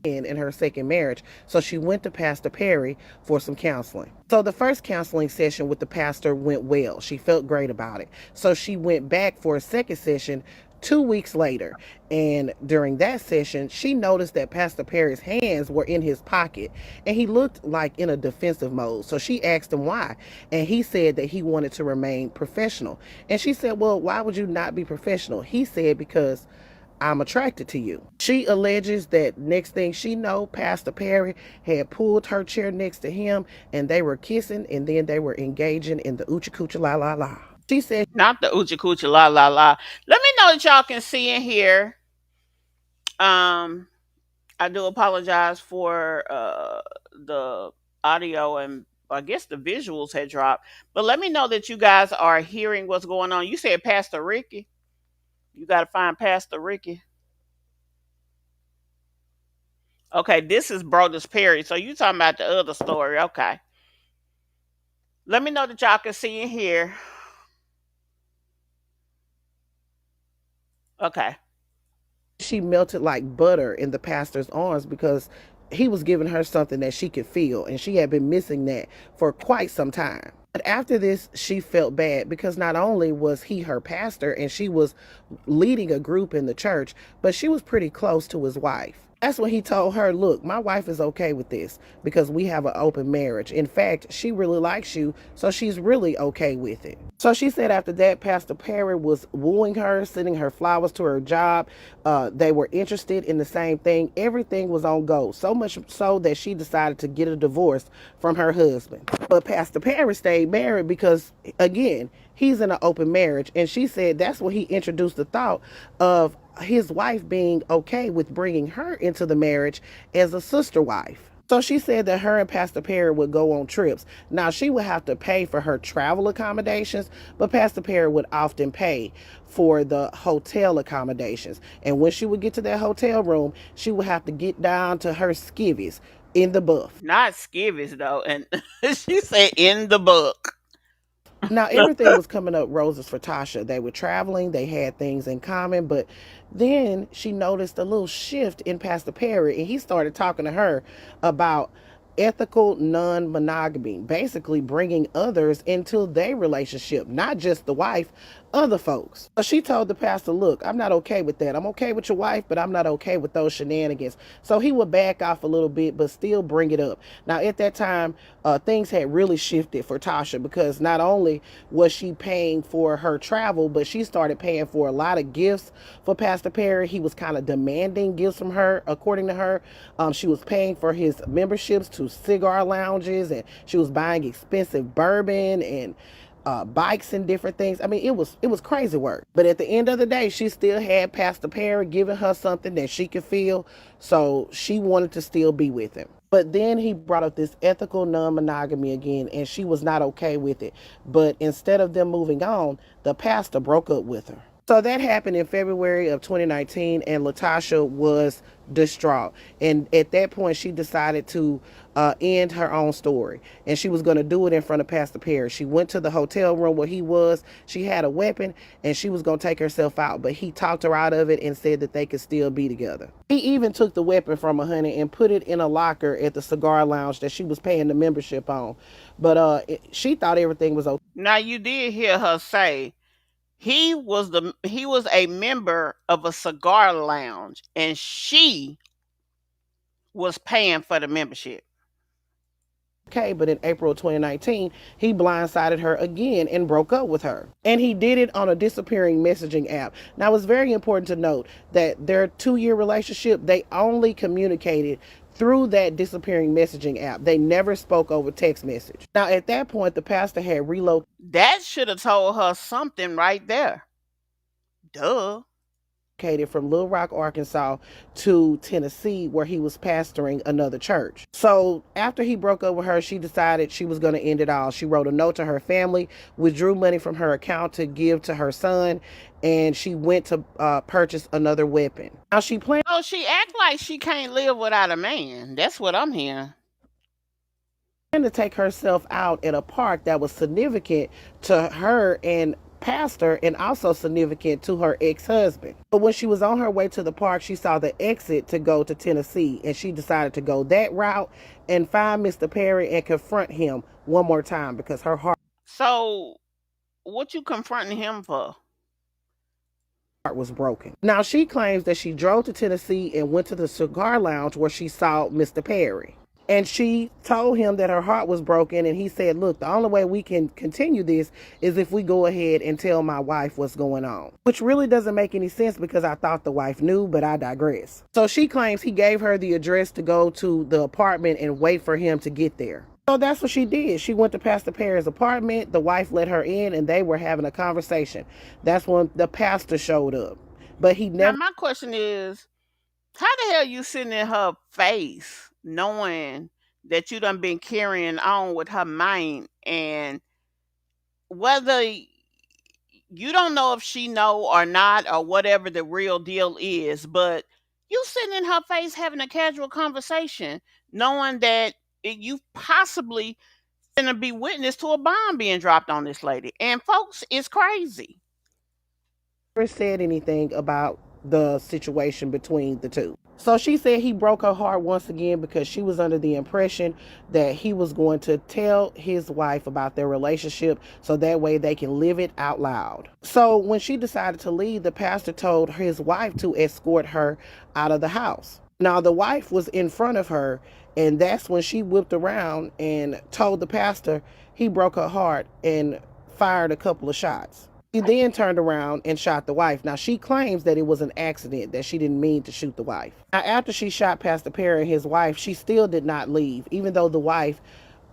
in her second marriage. So she went to Pastor Perry for some counseling. So the first counseling session with the pastor went well. She felt great about it. So she went back for a second session 2 weeks later. And during that session, she noticed that Pastor Perry's hands were in his pocket and he looked like in a defensive mode. So she asked him why. And he said that he wanted to remain professional. And she said, well, why would you not be professional? He said, because I'm attracted to you. She alleges that next thing she know, Pastor Perry had pulled her chair next to him and they were kissing and then they were engaging in the oochie coochie la la la. She said, Not the Uchi Coochie La La La. Let me know that y'all can see and hear. Um, I do apologize for the audio and I guess the visuals had dropped. But let me know that you guys are hearing what's going on. You said Pastor Ricky. You got to find Pastor Ricky. Okay, this is Brodus Perry. So you talking about the other story. Okay. Let me know that y'all can see and hear. Okay. she melted like butter in the pastor's arms because he was giving her something that she could feel, and she had been missing that for quite some time. But after this, she felt bad because not only was he her pastor and she was leading a group in the church, but she was pretty close to his wife. That's when he told her, look, my wife is okay with this because we have an open marriage. In fact, she really likes you, so she's really okay with it. So she said after that, Pastor Perry was wooing her, sending her flowers to her job. They were interested in the same thing. Everything was on go, so much so that she decided to get a divorce from her husband. But Pastor Perry stayed married because, again, he's in an open marriage. And she said that's when he introduced the thought of his wife being okay with bringing her into the marriage as a sister wife. So she said that her and Pastor Perry would go on trips. Now, she would have to pay for her travel accommodations, but Pastor Perry would often pay for the hotel accommodations. And when she would get to that hotel room, she would have to get down to her skivvies in the buff. Not skivvies, though. And she said in the book. Now, everything was coming up roses for Tasha. They were traveling, they had things in common, but then she noticed a little shift in Pastor Perry, and he started talking to her about ethical non-monogamy, basically bringing others into their relationship, not just the wife, other folks. So she told the pastor, look, I'm not okay with that. I'm okay with your wife, but I'm not okay with those shenanigans. So he would back off a little bit, but still bring it up. Now, at that time, things had really shifted for Tasha because not only was she paying for her travel, but she started paying for a lot of gifts for Pastor Perry. He was kind of demanding gifts from her, according to her. She was paying for his memberships to cigar lounges, and she was buying expensive bourbon and bikes and different things. I mean, it was crazy work. But at the end of the day, she still had Pastor Perry giving her something that she could feel, so she wanted to still be with him. But then he brought up this ethical non-monogamy again, and she was not okay with it. But instead of them moving on, the pastor broke up with her. So that happened in February of 2019, and Latasha was distraught. And at that point, she decided to end her own story. And she was going to do it in front of Pastor Perry. She went to the hotel room where he was. She had a weapon, and she was going to take herself out. But he talked her out of it and said that they could still be together. He even took the weapon from her, honey, and put it in a locker at the cigar lounge that she was paying the membership on. But she thought everything was okay. Now you did hear her say he was a member of a cigar lounge and she was paying for the membership. Okay, but in April of 2019, he blindsided her again and broke up with her. And he did it on a disappearing messaging app. Now, it's very important to note that their 2-year relationship, they only communicated through that disappearing messaging app. They never spoke over text message. Now, at that point, the pastor had relocated That should have told her something right there. Duh. from Little Rock, Arkansas to Tennessee, where he was pastoring another church. So after he broke up with her, she decided she was going to end it all. She wrote a note to her family, withdrew money from her account to give to her son, and she went to purchase another weapon. Now she planned Oh, she act like she can't live without a man. That's what I'm hearing. to take herself out at a park that was significant to her and pastor and also significant to her ex-husband. But when she was on her way to the park, she saw the exit to go to Tennessee, and she decided to go that route and find Mr. Perry and confront him one more time because her heart So what you confronting him for? heart was broken. Now she claims that she drove to Tennessee and went to the cigar lounge where she saw Mr. Perry. And she told him that her heart was broken, and he said, look, the only way we can continue this is if we go ahead and tell my wife what's going on. Which really doesn't make any sense because I thought the wife knew, but I digress. So she claims he gave her the address to go to the apartment and wait for him to get there. So that's what she did. She went to Pastor Perry's apartment. The wife let her in, and they were having a conversation. That's when the pastor showed up. But he Now never my question is, how the hell you sitting in her face knowing that you done been carrying on with her mind, and whether you don't know if she know or not or whatever the real deal is, but you sitting in her face having a casual conversation knowing that you possibly gonna be witness to a bomb being dropped on this lady. And folks, it's crazy. said anything about the situation between the two. So she said he broke her heart once again because she was under the impression that he was going to tell his wife about their relationship so that way they can live it out loud. So when she decided to leave, the pastor told his wife to escort her out of the house. Now the wife was in front of her, and that's when she whipped around and told the pastor he broke her heart and fired a couple of shots. He then turned around and shot the wife. Now, she claims that it was an accident, that she didn't mean to shoot the wife. Now, after she shot Pastor Perry and his wife, she still did not leave, even though the wife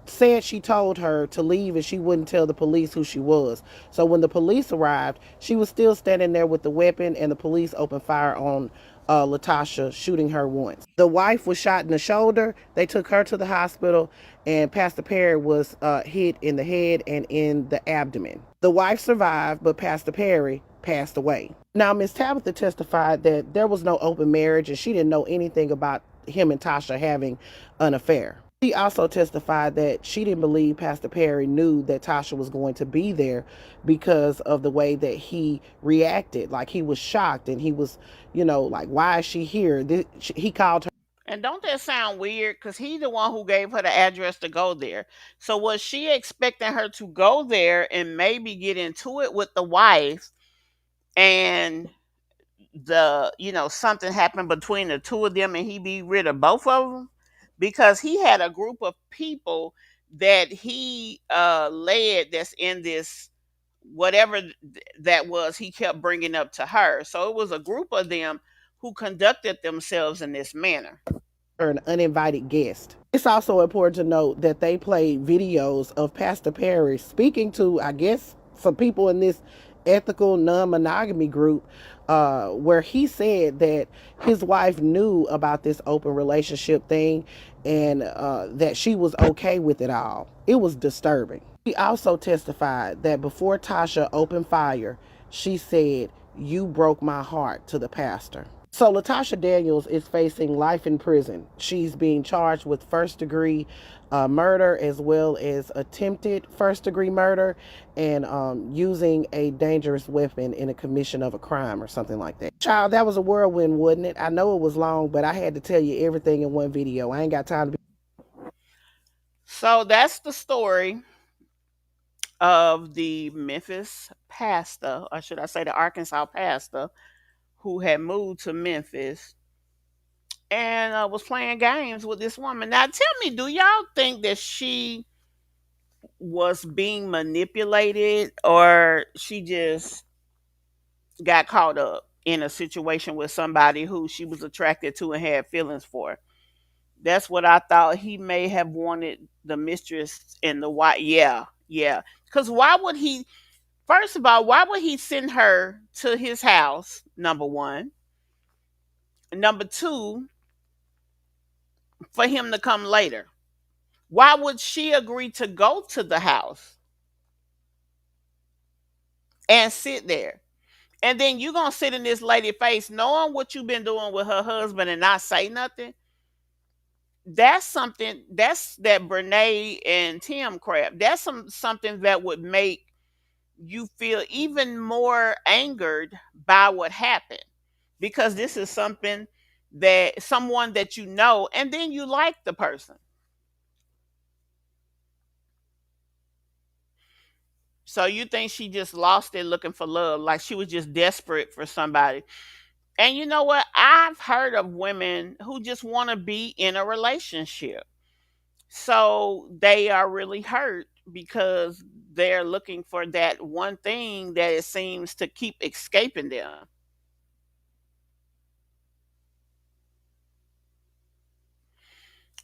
said she told her to leave and she wouldn't tell the police who she was. So when the police arrived, she was still standing there with the weapon, and the police opened fire on Latasha, shooting her once. The wife was shot in the shoulder. They took her to the hospital, and Pastor Perry was hit in the head and in the abdomen. The wife survived, but Pastor Perry passed away. Now, Miss Tabitha testified that there was no open marriage and she didn't know anything about him and Tasha having an affair. She also testified that she didn't believe Pastor Perry knew that Tasha was going to be there because of the way that he reacted. Like, he was shocked and he was, like, why is she here? He called her. And don't that sound weird? Because he the one who gave her the address to go there. So was she expecting her to go there and maybe get into it with the wife, and something happened between the two of them and he be rid of both of them? Because he had a group of people that he led that's in this whatever that was he kept bringing up to her. So it was a group of them who conducted themselves in this manner. An uninvited guest. It's also important to note that they played videos of Pastor Perry speaking to, I guess, some people in this ethical non-monogamy group, where he said that his wife knew about this open relationship thing and that she was okay with it all. It was disturbing. He also testified that before Tasha opened fire, she said, "You broke my heart," to the pastor. So Latasha Daniels is facing life in prison. She's being charged with first-degree murder as well as attempted first-degree murder and using a dangerous weapon in a commission of a crime or something like that. Child, that was a whirlwind, wasn't it? I know it was long, but I had to tell you everything in one video. I ain't got time to be. So that's the story of the Memphis pastor, or should I say the Arkansas pastor, who had moved to Memphis and was playing games with this woman. Now, tell me, do y'all think that she was being manipulated, or she just got caught up in a situation with somebody who she was attracted to and had feelings for? That's what I thought. He may have wanted the mistress and the wife. Yeah, yeah. Because why would he? First of all, why would he send her to his house? Number one. Number two, for him to come later. Why would she agree to go to the house and sit there? And then you gonna sit in this lady face knowing what you've been doing with her husband and not say nothing? That's something. That's that Brenay and Tim crap. That's something that would make you feel even more angered by what happened, because this is something that someone that you know, and then you like the person. So you think she just lost it looking for love, like she was just desperate for somebody. And you know what? I've heard of women who just want to be in a relationship. So they are really hurt because they're looking for that one thing that it seems to keep escaping them.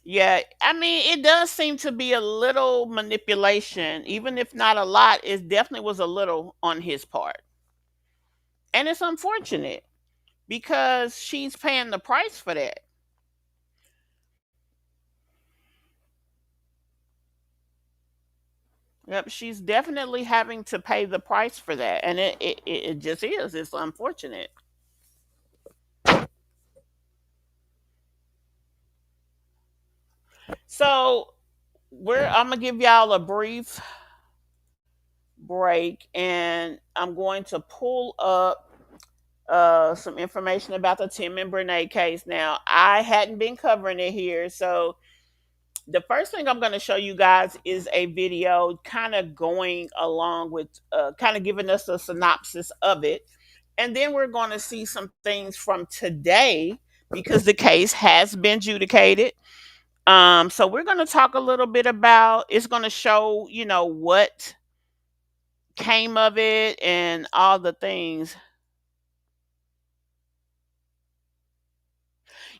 Yeah, I mean, it does seem to be a little manipulation, even if not a lot. It definitely was a little on his part. And it's unfortunate because she's paying the price for that. Yep, she's definitely having to pay the price for that. And it just is. It's unfortunate. So I'm gonna give y'all a brief break and I'm going to pull up some information about the Tim and Brenay case. Now, I hadn't been covering it here, so the first thing I'm going to show you guys is a video kind of going along with, kind of giving us a synopsis of it. And then we're going to see some things from today because the case has been adjudicated. So we're going to talk a little bit about, it's going to show, what came of it and all the things.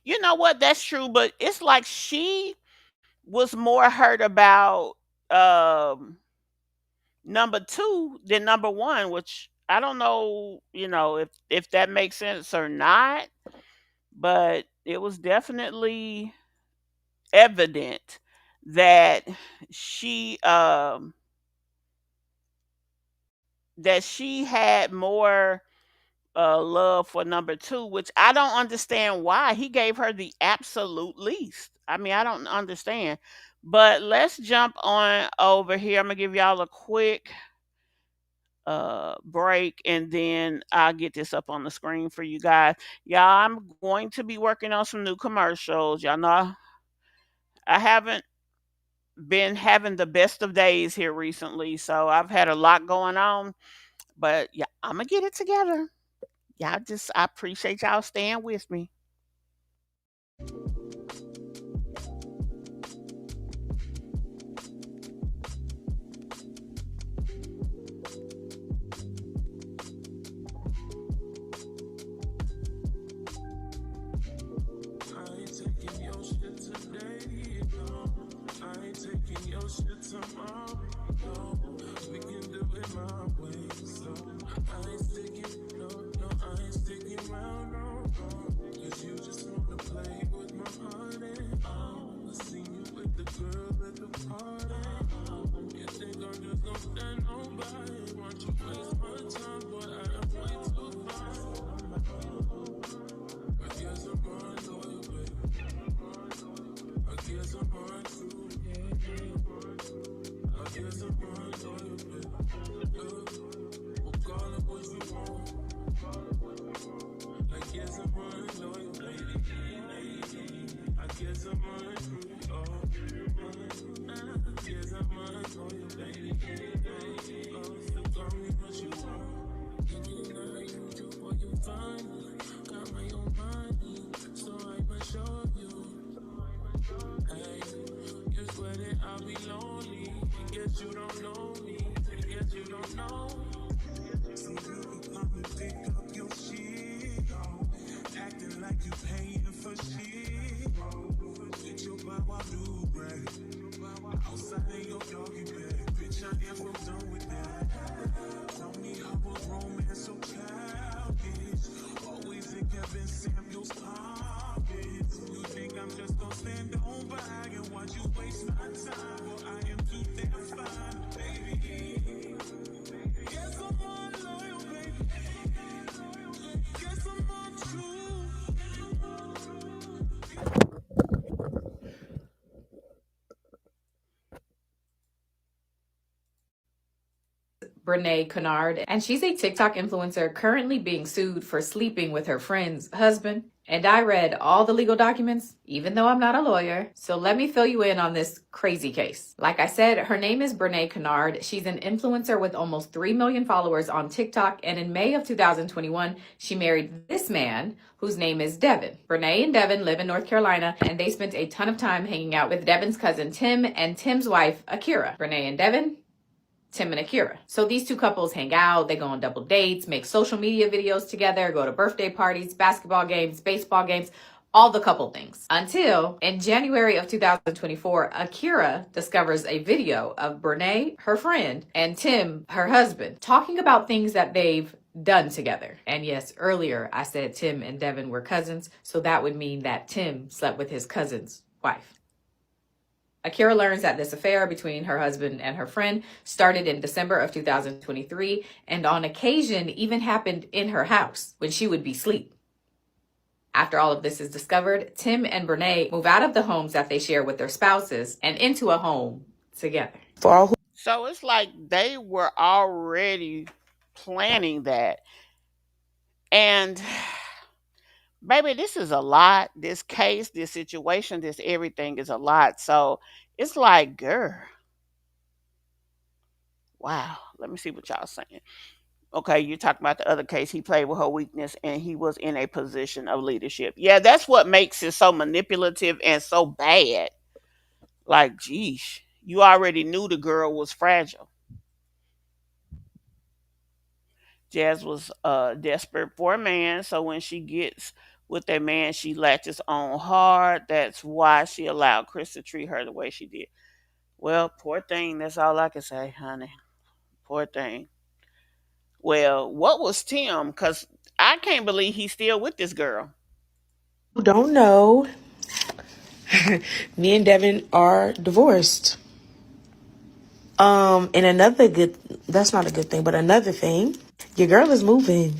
You know what? That's true, but it's like she was more hurt about um number two than number one, which I don't know, if that makes sense or not, but it was definitely evident that she um that she had more love for number two, which I don't understand why. He gave her the absolute least. I mean, I don't understand. But let's jump on over here. I'm gonna give y'all a quick break and then I'll get this up on the screen for you guys. Y'all, I'm going to be working on some new commercials. Y'all know I haven't been having the best of days here recently, so I've had a lot going on. But yeah, I'm gonna get it together. I appreciate y'all staying with me. I ain't taking your shit today, no. I ain't taking your shit tomorrow, no. We can do it my way, so I ain't sticking, no, no, I ain't sticking around, no, no. Cause you just wanna play with my heart and I seen you with the girl at the party. You think I'm just gonna stand nobody? Want you waste my time, but I am way too far. I guess I'm unloyal, baby. I guess I'm untrue. I guess I'm unloyal, baby. We'll call it what you want. I guess I'm unloyal, baby. I guess I'm untrue. Oh, I guess I'm unloyal, baby. Oh, call me what you want. Give me the you do what you find. Got my own money, so I must show you. Hey, you swear that I'll be lonely. I guess you don't know me. I guess you don't know. So you can come and pick up your shit. Acting like you paying for shit. Get your Bible new bread. Outside of your doggy bag. Bitch, I am so done with that. Tell me how was romance so childish. Always in Kevin Samuel's pockets. You think I'm just gonna stand on by and watch you waste my time? Well, I am too damn fine, baby. Guess I'm unloyal, baby. Guess I'm untrue. Brenay Kennard, and she's a TikTok influencer currently being sued for sleeping with her friend's husband And I read all the legal documents, even though I'm not a lawyer. So let me fill you in on this crazy case. Like I said, her name is Brenay Kennard. She's an influencer with almost 3 million followers on TikTok. And in May of 2021, she married this man whose name is Devin. Brenay and Devin live in North Carolina, and they spent a ton of time hanging out with Devin's cousin Tim and Tim's wife, Akira. Brenay and Devin, Tim and Akira. So these two couples hang out, they go on double dates, make social media videos together, go to birthday parties, basketball games, baseball games, all the couple things. Until in January of 2024, Akira discovers a video of Brenay, her friend, and Tim, her husband, talking about things that they've done together. And yes, earlier I said Tim and Devin were cousins, so that would mean that Tim slept with his cousin's wife. Akira learns that this affair between her husband and her friend started in December of 2023, and on occasion even happened in her house when she would be asleep. After all of this is discovered, Tim and Brenay move out of the homes that they share with their spouses and into a home together. So it's like they were already planning that. And baby, this is a lot. This case, this situation, this everything is a lot. So it's like, girl, wow. Let me see what y'all saying. Okay, you're talking about the other case. He played with her weakness and he was in a position of leadership. Yeah, that's what makes it so manipulative and so bad. Like, geez, you already knew the girl was fragile. Jazz was desperate for a man, so when she gets with a man, she latches on hard. That's why she allowed Chris to treat her the way she did. Well, poor thing. That's all I can say, honey. Poor thing. Well, what was Tim? Because I can't believe he's still with this girl. Who don't know, me and Devin are divorced. And another good, that's not a good thing, but another thing, your girl is moving.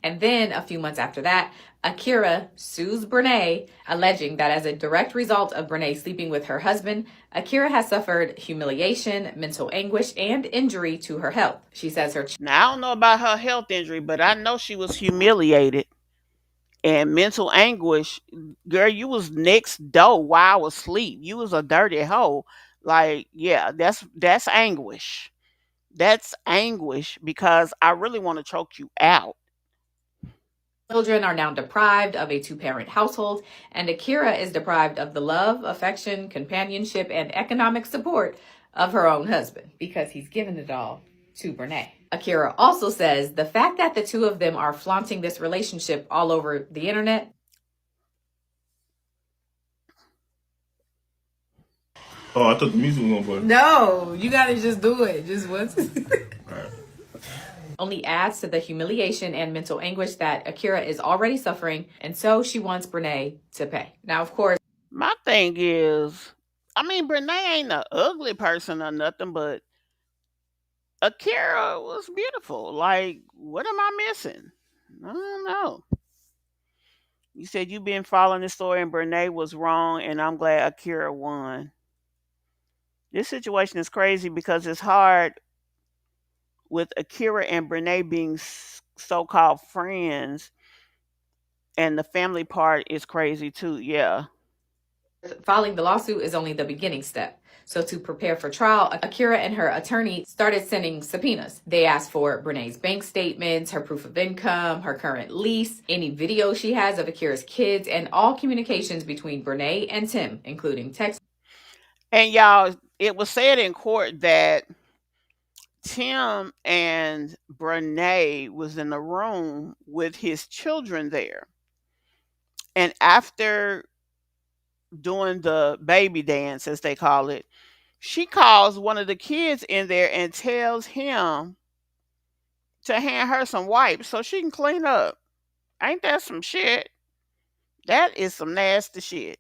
And then a few months after that, Akira sues Brenay, alleging that as a direct result of Brenay sleeping with her husband, Akira has suffered humiliation, mental anguish, and injury to her health. She says her Now, I don't know about her health injury, but I know she was humiliated and mental anguish. Girl, you was next door while I was asleep. You was a dirty hoe. Like, yeah, that's anguish. That's anguish because I really want to choke you out. children are now deprived of a two-parent household, and Akira is deprived of the love, affection, companionship, and economic support of her own husband because he's given it all to Brenay. Akira also says the fact that the two of them are flaunting this relationship all over the internet. Oh, I thought the music was on button. No, you gotta just do it. Just once. Only adds to the humiliation and mental anguish that Akira is already suffering, and so she wants Brenay to pay. Now, of course, My thing is, I mean, Brenay ain't an ugly person or nothing, but Akira was beautiful. Like, what am I missing? I don't know. You said you've been following this story and Brenay was wrong, and I'm glad Akira won. This situation is crazy because it's hard with Akira and Brenay being so called friends, and the family part is crazy too. Yeah. filing the lawsuit is only the beginning step. So to prepare for trial, Akira and her attorney started sending subpoenas. They asked for Brenay's bank statements, her proof of income, her current lease, any video she has of Akira's kids, and all communications between Brenay and Tim, including text. And y'all, it was said in court that Tim and Brenay was in the room with his children there. And after doing the baby dance, as they call it, she calls one of the kids in there and tells him to hand her some wipes so she can clean up. Ain't that some shit? That is some nasty shit.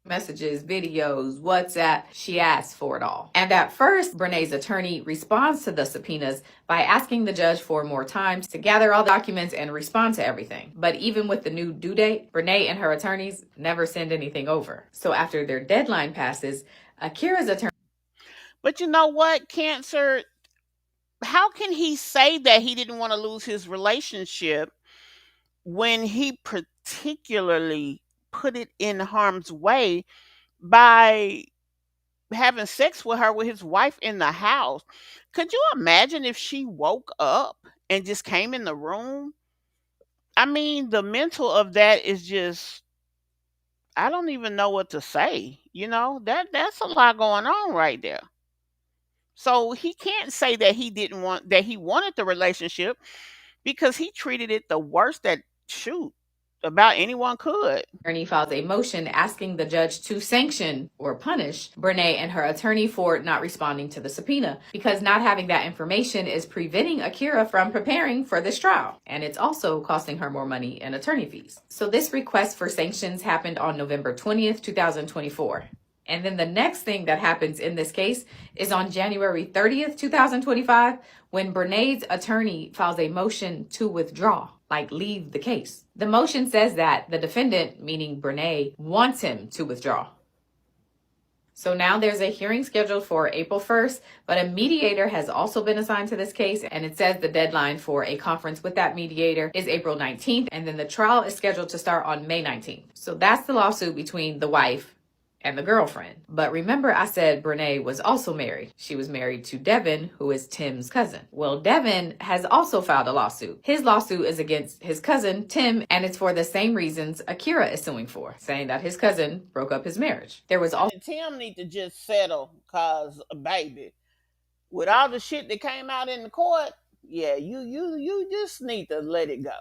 Messages, videos, WhatsApp, she asked for it all. And at first, Brenay's attorney responds to the subpoenas by asking the judge for more time to gather all the documents and respond to everything. But even with the new due date, Brenay and her attorneys never send anything over. So after their deadline passes, Akira's attorney. But you know what, Cancer? How can he say that he didn't want to lose his relationship when he particularly put it in harm's way by having sex with her with his wife in the house. Could you imagine if she woke up and just came in the room? I mean, the mental of that is just, I don't even know what to say. That's a lot going on right there. So he can't say that he wanted the relationship because he treated it the worst that shoot about anyone could. Attorney files a motion asking the judge to sanction or punish Brenay and her attorney for not responding to the subpoena, because not having that information is preventing Akira from preparing for this trial, and it's also costing her more money in attorney fees. So this request for sanctions happened on November 20th, 2024. And then the next thing that happens in this case is on January 30th, 2025, when Brenay's attorney files a motion to withdraw, like leave the case. The motion says that the defendant, meaning Brenay, wants him to withdraw. So now there's a hearing scheduled for April 1st, but a mediator has also been assigned to this case, and it says the deadline for a conference with that mediator is April 19th, and then the trial is scheduled to start on May 19th. So that's the lawsuit between the wife and the girlfriend. But remember, I said Brenay was also married. She was married to Devin, who is Tim's cousin. Well, Devin has also filed a lawsuit. His lawsuit is against his cousin, Tim, and it's for the same reasons Akira is suing for, saying that his cousin broke up his marriage. There was also Tim need to just settle, cause baby, with all the shit that came out in the court, yeah, you just need to let it go.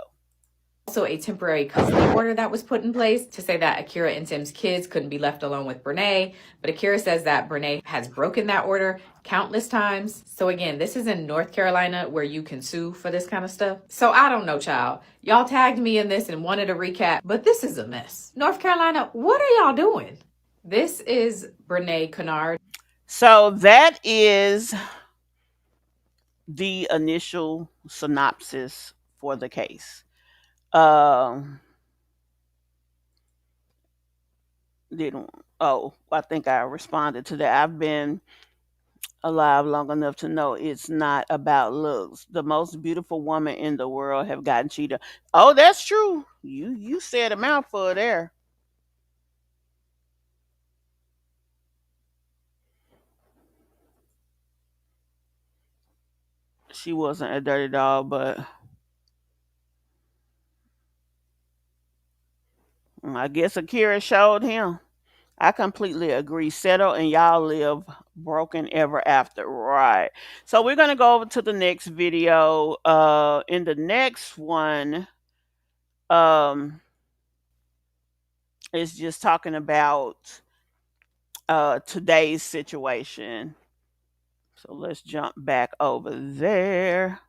a temporary custody order that was put in place to say that Akira and Tim's kids couldn't be left alone with Brenay, but Akira says that Brenay has broken that order countless times. So again, this is in North Carolina where you can sue for this kind of stuff. So I don't know, child. Y'all tagged me in this and wanted a recap, but this is a mess. North Carolina, what are y'all doing? This is Brenay Kennard. So that is the initial synopsis for the case. I think I responded to that. I've been alive long enough to know it's not about looks. The most beautiful woman in the world have gotten cheated. Oh, that's true. You said a mouthful there. She wasn't a dirty dog, but I guess Akira showed him. I completely agree. Settle and y'all live broken ever after. Right. So we're gonna go over to the next video. In the next one, it's just talking about today's situation. So let's jump back over there.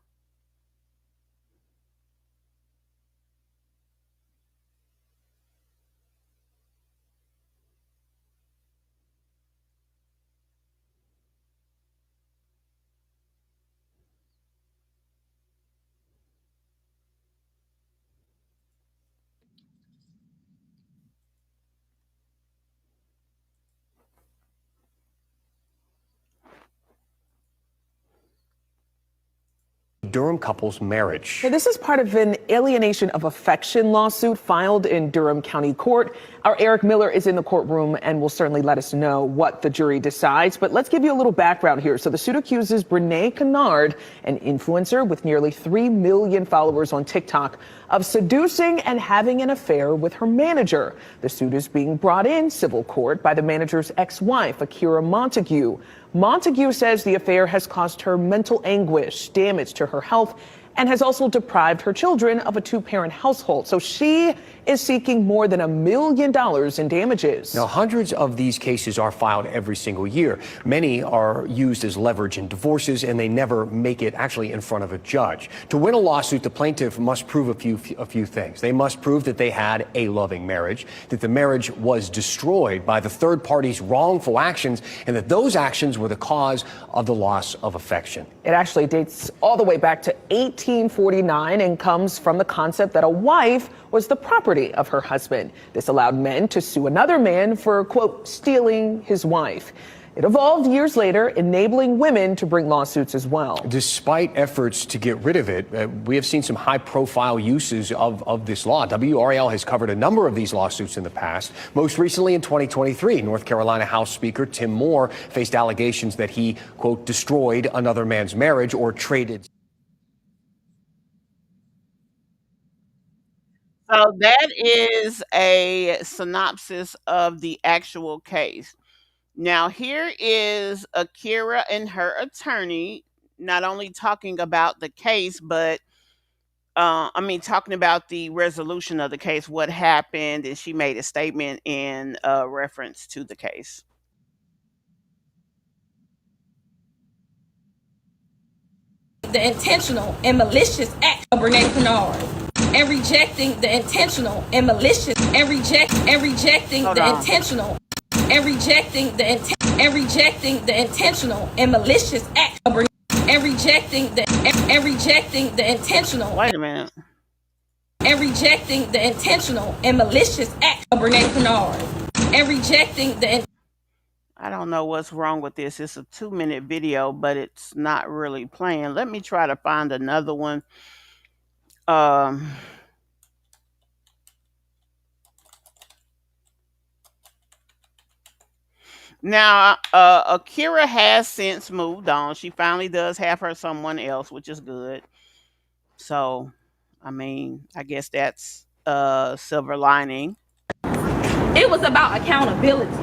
Durham couple's marriage. This is part of an alienation of affection lawsuit filed in Durham County Court. Our Eric Miller is in the courtroom and will certainly let us know what the jury decides. But let's give you a little background here. So the suit accuses Brenay Kennard, an influencer with nearly 3 million followers on TikTok, of seducing and having an affair with her manager. The suit is being brought in civil court by the manager's ex-wife, Akira Montague. Montague says the affair has caused her mental anguish, damage to her health, and has also deprived her children of a 2-parent household. So she is seeking more than $1 million in damages. Now, hundreds of these cases are filed every single year. Many are used as leverage in divorces, and they never make it actually in front of a judge. To win a lawsuit, the plaintiff must prove a few things. They must prove that they had a loving marriage, that the marriage was destroyed by the third party's wrongful actions, and that those actions were the cause of the loss of affection. It actually dates all the way back to 1849 and comes from the concept that a wife was the property of her husband. This allowed men to sue another man for, quote, stealing his wife. It evolved years later, enabling women to bring lawsuits as well. Despite efforts to get rid of it, we have seen some high-profile uses of this law. WRAL has covered a number of these lawsuits in the past. Most recently in 2023, North Carolina House Speaker Tim Moore faced allegations that he, quote, destroyed another man's marriage or traded. So that is a synopsis of the actual case. Now, here is Akira and her attorney not only talking about the case, but talking about the resolution of the case, what happened, and she made a statement in reference to the case. The intentional and malicious act of Brenay Lost, and rejecting the intentional and malicious and rejecting the intentional and rejecting the intentional and malicious act of Brenay, and rejecting the intentional. Wait a minute. And rejecting the intentional and malicious act of Brenay Lost, and rejecting the. I don't know what's wrong with this. It's a 2-minute video, but it's not really playing. Let me try to find another one. Now, Akira has since moved on. She finally does have her someone else, which is good. So, I guess that's a silver lining. It was about accountability.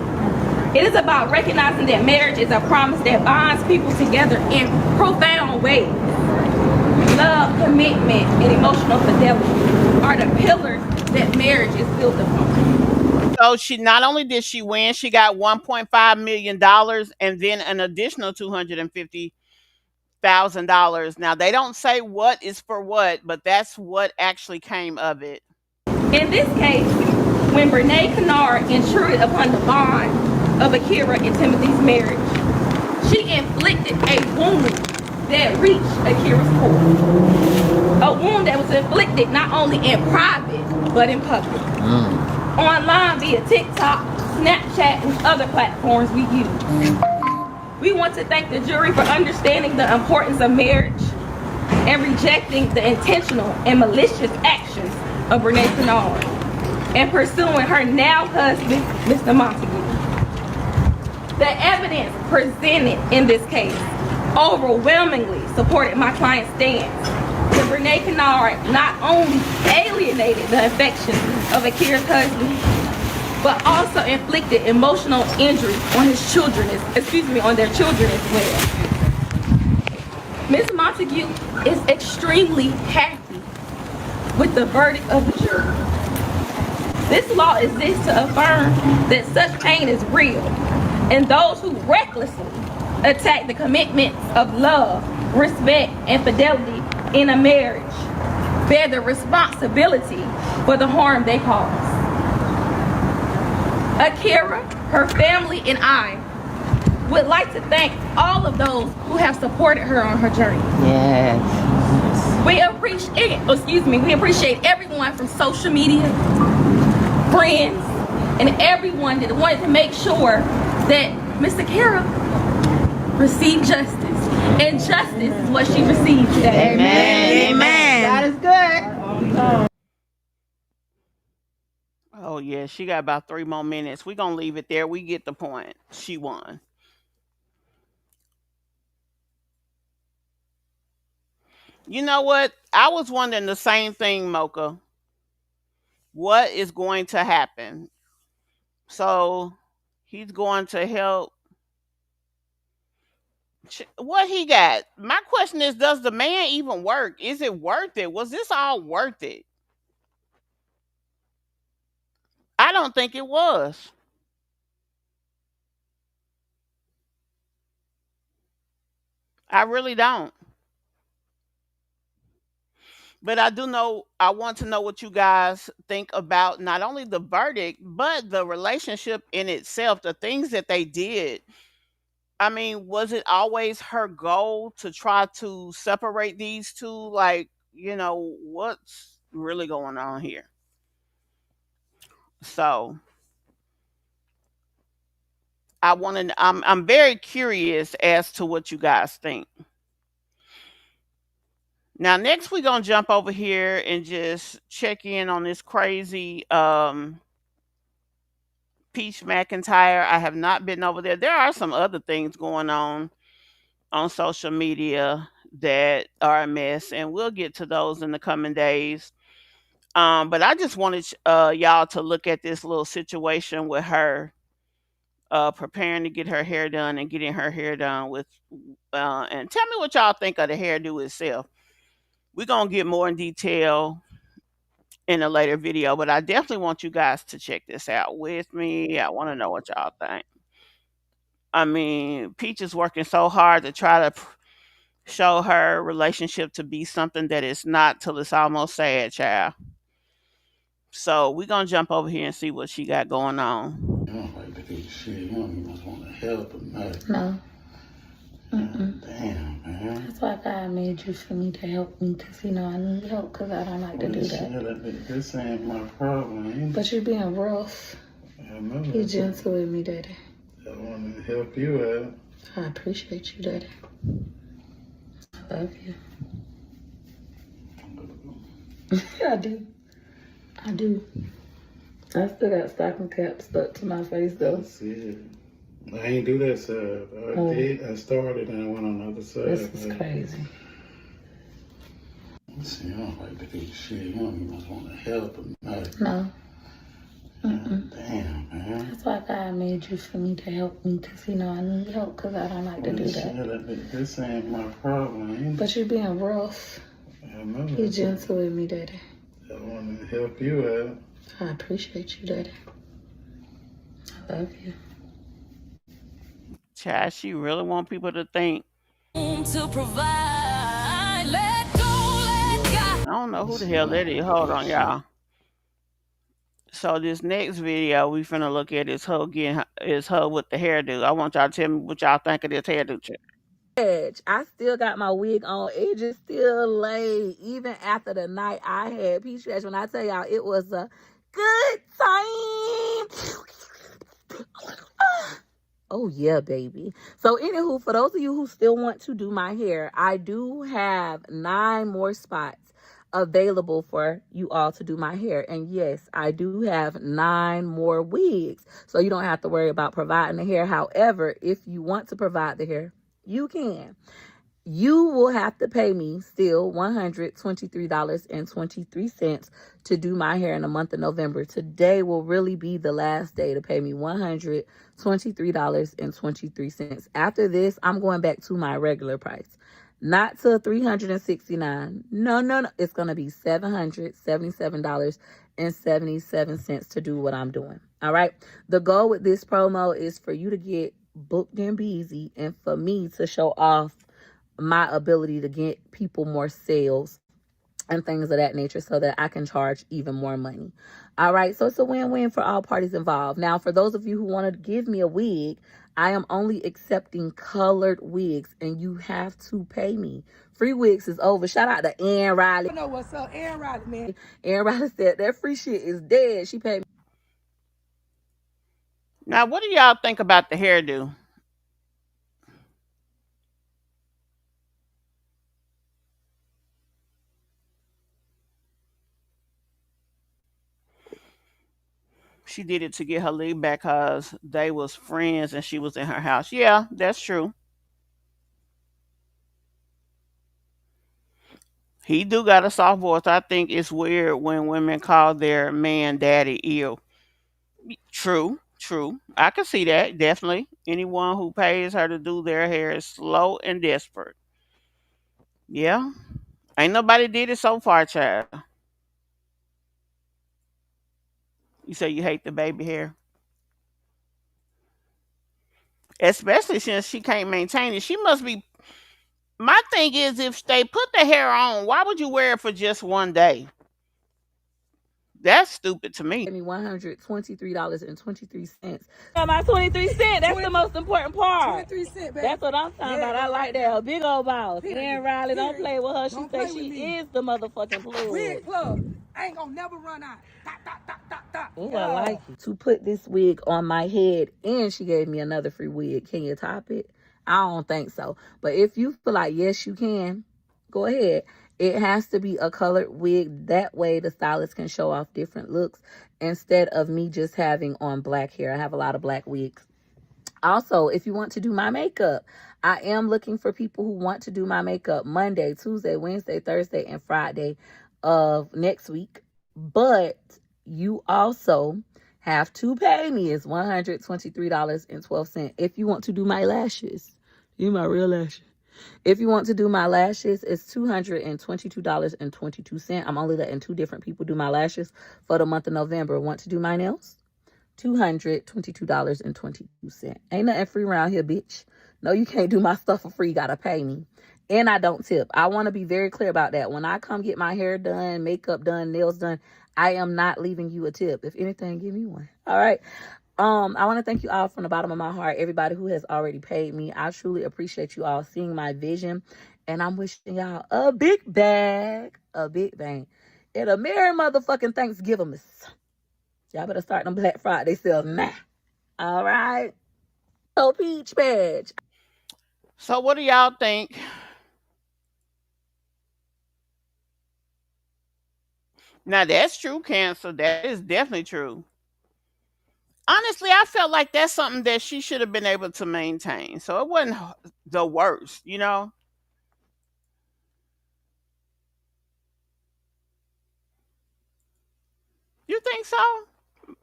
It is about recognizing that marriage is a promise that binds people together in profound ways. Love, commitment, and emotional fidelity are the pillars that marriage is built upon. So she not only did she win, she got $1.5 million and then an additional $250,000. Now they don't say what is for what, but that's what actually came of it. In this case, when Brenay Lost intruded upon the bond of Akira and Timothy's marriage, she inflicted a wound that reached Akira's core. A wound that was inflicted not only in private, but in public. Online via TikTok, Snapchat, and other platforms we use. We want to thank the jury for understanding the importance of marriage and rejecting the intentional and malicious actions of Brenay Lost and pursuing her now husband, Mr. Montague. The evidence presented in this case overwhelmingly supported my client's stance that Brenay Lost not only alienated the affections of Akira's husband, but also inflicted emotional injury on their children as well. Ms. Montague is extremely happy with the verdict of the jury. This law exists to affirm that such pain is real, and those who recklessly attack the commitments of love, respect, and fidelity in a marriage bear the responsibility for the harm they cause. Akira, her family, and I would like to thank all of those who have supported her on her journey. Yes. We appreciate everyone from social media, friends, and everyone that wanted to make sure that Miss Akira received justice. And justice is what she received today. Amen. Amen. God is good. Oh yeah, she got about 3 more minutes. We're gonna leave it there. We get the point. She won. You know what? I was wondering the same thing, Mocha. What is going to happen? So he's going to help. What he got? My question is, does the man even work? Is it worth it? Was this all worth it? I don't think it was. I really don't. But I do know, I want to know what you guys think about not only the verdict, but the relationship in itself, the things that they did. Was it always her goal to try to separate these two? Like, what's really going on here? So I'm very curious as to what you guys think. Now, next we're gonna jump over here and just check in on this crazy Peach McIntyre. I have not been over there. There are some other things going on social media that are a mess, and we'll get to those in the coming days. But I just wanted y'all to look at this little situation with her preparing to get her hair done and getting her hair done with, and tell me what y'all think of the hairdo itself. We're gonna get more in detail in a later video, but I definitely want you guys to check this out with me. I want to know what y'all think. I mean, Peach is working so hard to try to show her relationship to be something that it's not till it's almost sad, child. So we're gonna jump over here and see what she got going on. You don't like to do shit. You don't even want to help or nothing. No. Mm-mm. Damn, man. That's why God made you for me to help me, because, you know, I need help because I don't like to do that. This ain't my problem, ain't it? But you're being rough. I know. You're gentle with me, Daddy. I want to help you out. I appreciate you, Daddy. I love you. I do. I do. I still got stocking caps stuck to my face, though. That's it. I ain't do that side. I did. I started and I went on the other side. This is crazy. See, you don't like to do shit. You don't even want to help or nothing. No. Mm-mm. Damn, man. That's why God made you for me to help me, because, you know, I need help because I don't like to do that. This ain't my problem, ain't it? But you're being rough. I know. You're gentle with me, Daddy. I want to help you out. I appreciate you, Daddy. I love you. Child, she really want people to think. To provide, let go, let God. I don't know who the hell that is. Hold on, y'all. So this next video we finna look at is her with the hairdo. I want y'all to tell me what y'all think of this hairdo chick. I still got my wig on. It just still laid even after the night I had Peach Stretch. When I tell y'all, it was a good time. Oh yeah, baby. So anywho, for those of you who still want to do my hair, I do have 9 more spots available for you all to do my hair. And yes, I do have 9 more wigs. So you don't have to worry about providing the hair. However, if you want to provide the hair, you can. You will have to pay me still $123.23 to do my hair in the month of November. Today will really be the last day to pay me $123.23. After this, I'm going back to my regular price. Not to $369. No. It's going to be $777.77 to do what I'm doing. All right. The goal with this promo is for you to get booked and busy and for me to show off my ability to get people more sales and things of that nature so that I can charge even more money. All right. So it's a win-win for all parties involved. Now, for those of you who want to give me a wig, I am only accepting colored wigs and you have to pay me. Free wigs is over. Shout out to Aaron Riley. You know what's up, Aaron Riley, man. Aaron Riley said that free shit is dead. She paid me. Now, what do y'all think about the hairdo? She did it to get her leg back because they was friends and she was in her house. Yeah, that's true. He do got a soft voice. I think it's weird when women call their man daddy ill. True. I can see that, definitely. Anyone who pays her to do their hair is slow and desperate. Yeah. Ain't nobody did it so far, child. You say you hate the baby hair? Especially since she can't maintain it. She must be. My thing is, if they put the hair on, why would you wear it for just one day? That's stupid to me. Me $123.23. My 23 cents. That's the most important part. 23 cents, baby. That's what I'm talking about. I like that. A big old boss. And Riley, don't play with her. She say she is the motherfucking plug. Wig plug. I ain't gonna never run out. Ooh, I like it. To put this wig on my head, and she gave me another free wig. Can you top it? I don't think so. But if you feel like yes, you can, go ahead. It has to be a colored wig. That way the stylist can show off different looks instead of me just having on black hair. I have a lot of black wigs. Also, if you want to do my makeup, I am looking for people who want to do my makeup Monday, Tuesday, Wednesday, Thursday, and Friday of next week. But you also have to pay me. It's $123.12. If you want to do my lashes, you my real lashes. If you want to do my lashes, it's $222.22. I'm only letting 2 different people do my lashes for the month of November. Want to do my nails? $222.22. Ain't nothing free around here, bitch. No, you can't do my stuff for free. You gotta pay me. And I don't tip. I want to be very clear about that. When I come get my hair done, makeup done, nails done, I am not leaving you a tip. If anything, give me one. All right. I want to thank you all from the bottom of my heart, everybody who has already paid me. I truly appreciate you all seeing my vision. And I'm wishing y'all a big bag, a big bang, and a merry motherfucking Thanksgiving. Y'all better start them Black Friday sales now. All right. So, Peach Badge. So what do y'all think? Now that's true, Cancer. That is definitely true. Honestly, I felt like that's something that she should have been able to maintain. So it wasn't the worst, you know? You think so,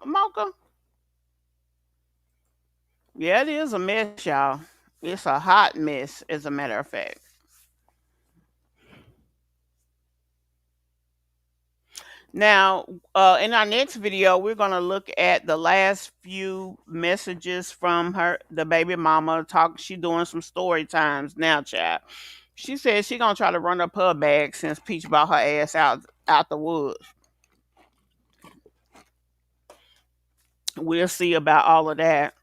Mocha? Yeah, it is a mess, y'all. It's a hot mess, as a matter of fact. Now, in our next video, we're gonna look at the last few messages from her, the baby mama. She doing some story times now, child. She said she gonna try to run up her bag since Peach brought her ass out the woods. We'll see about all of that.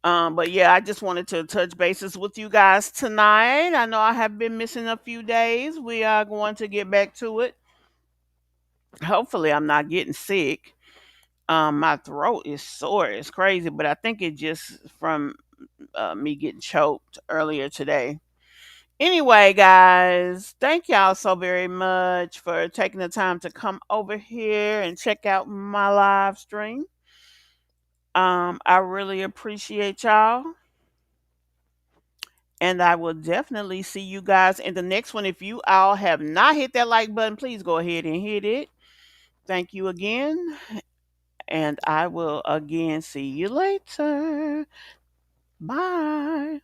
But yeah, I just wanted to touch bases with you guys tonight. I know I have been missing a few days. We are going to get back to it. Hopefully, I'm not getting sick. My throat is sore. It's crazy, but I think it just from me getting choked earlier today. Anyway, guys, thank y'all so very much for taking the time to come over here and check out my live stream. I really appreciate y'all. And I will definitely see you guys in the next one. If you all have not hit that like button, please go ahead and hit it. Thank you again. And I will again see you later. Bye.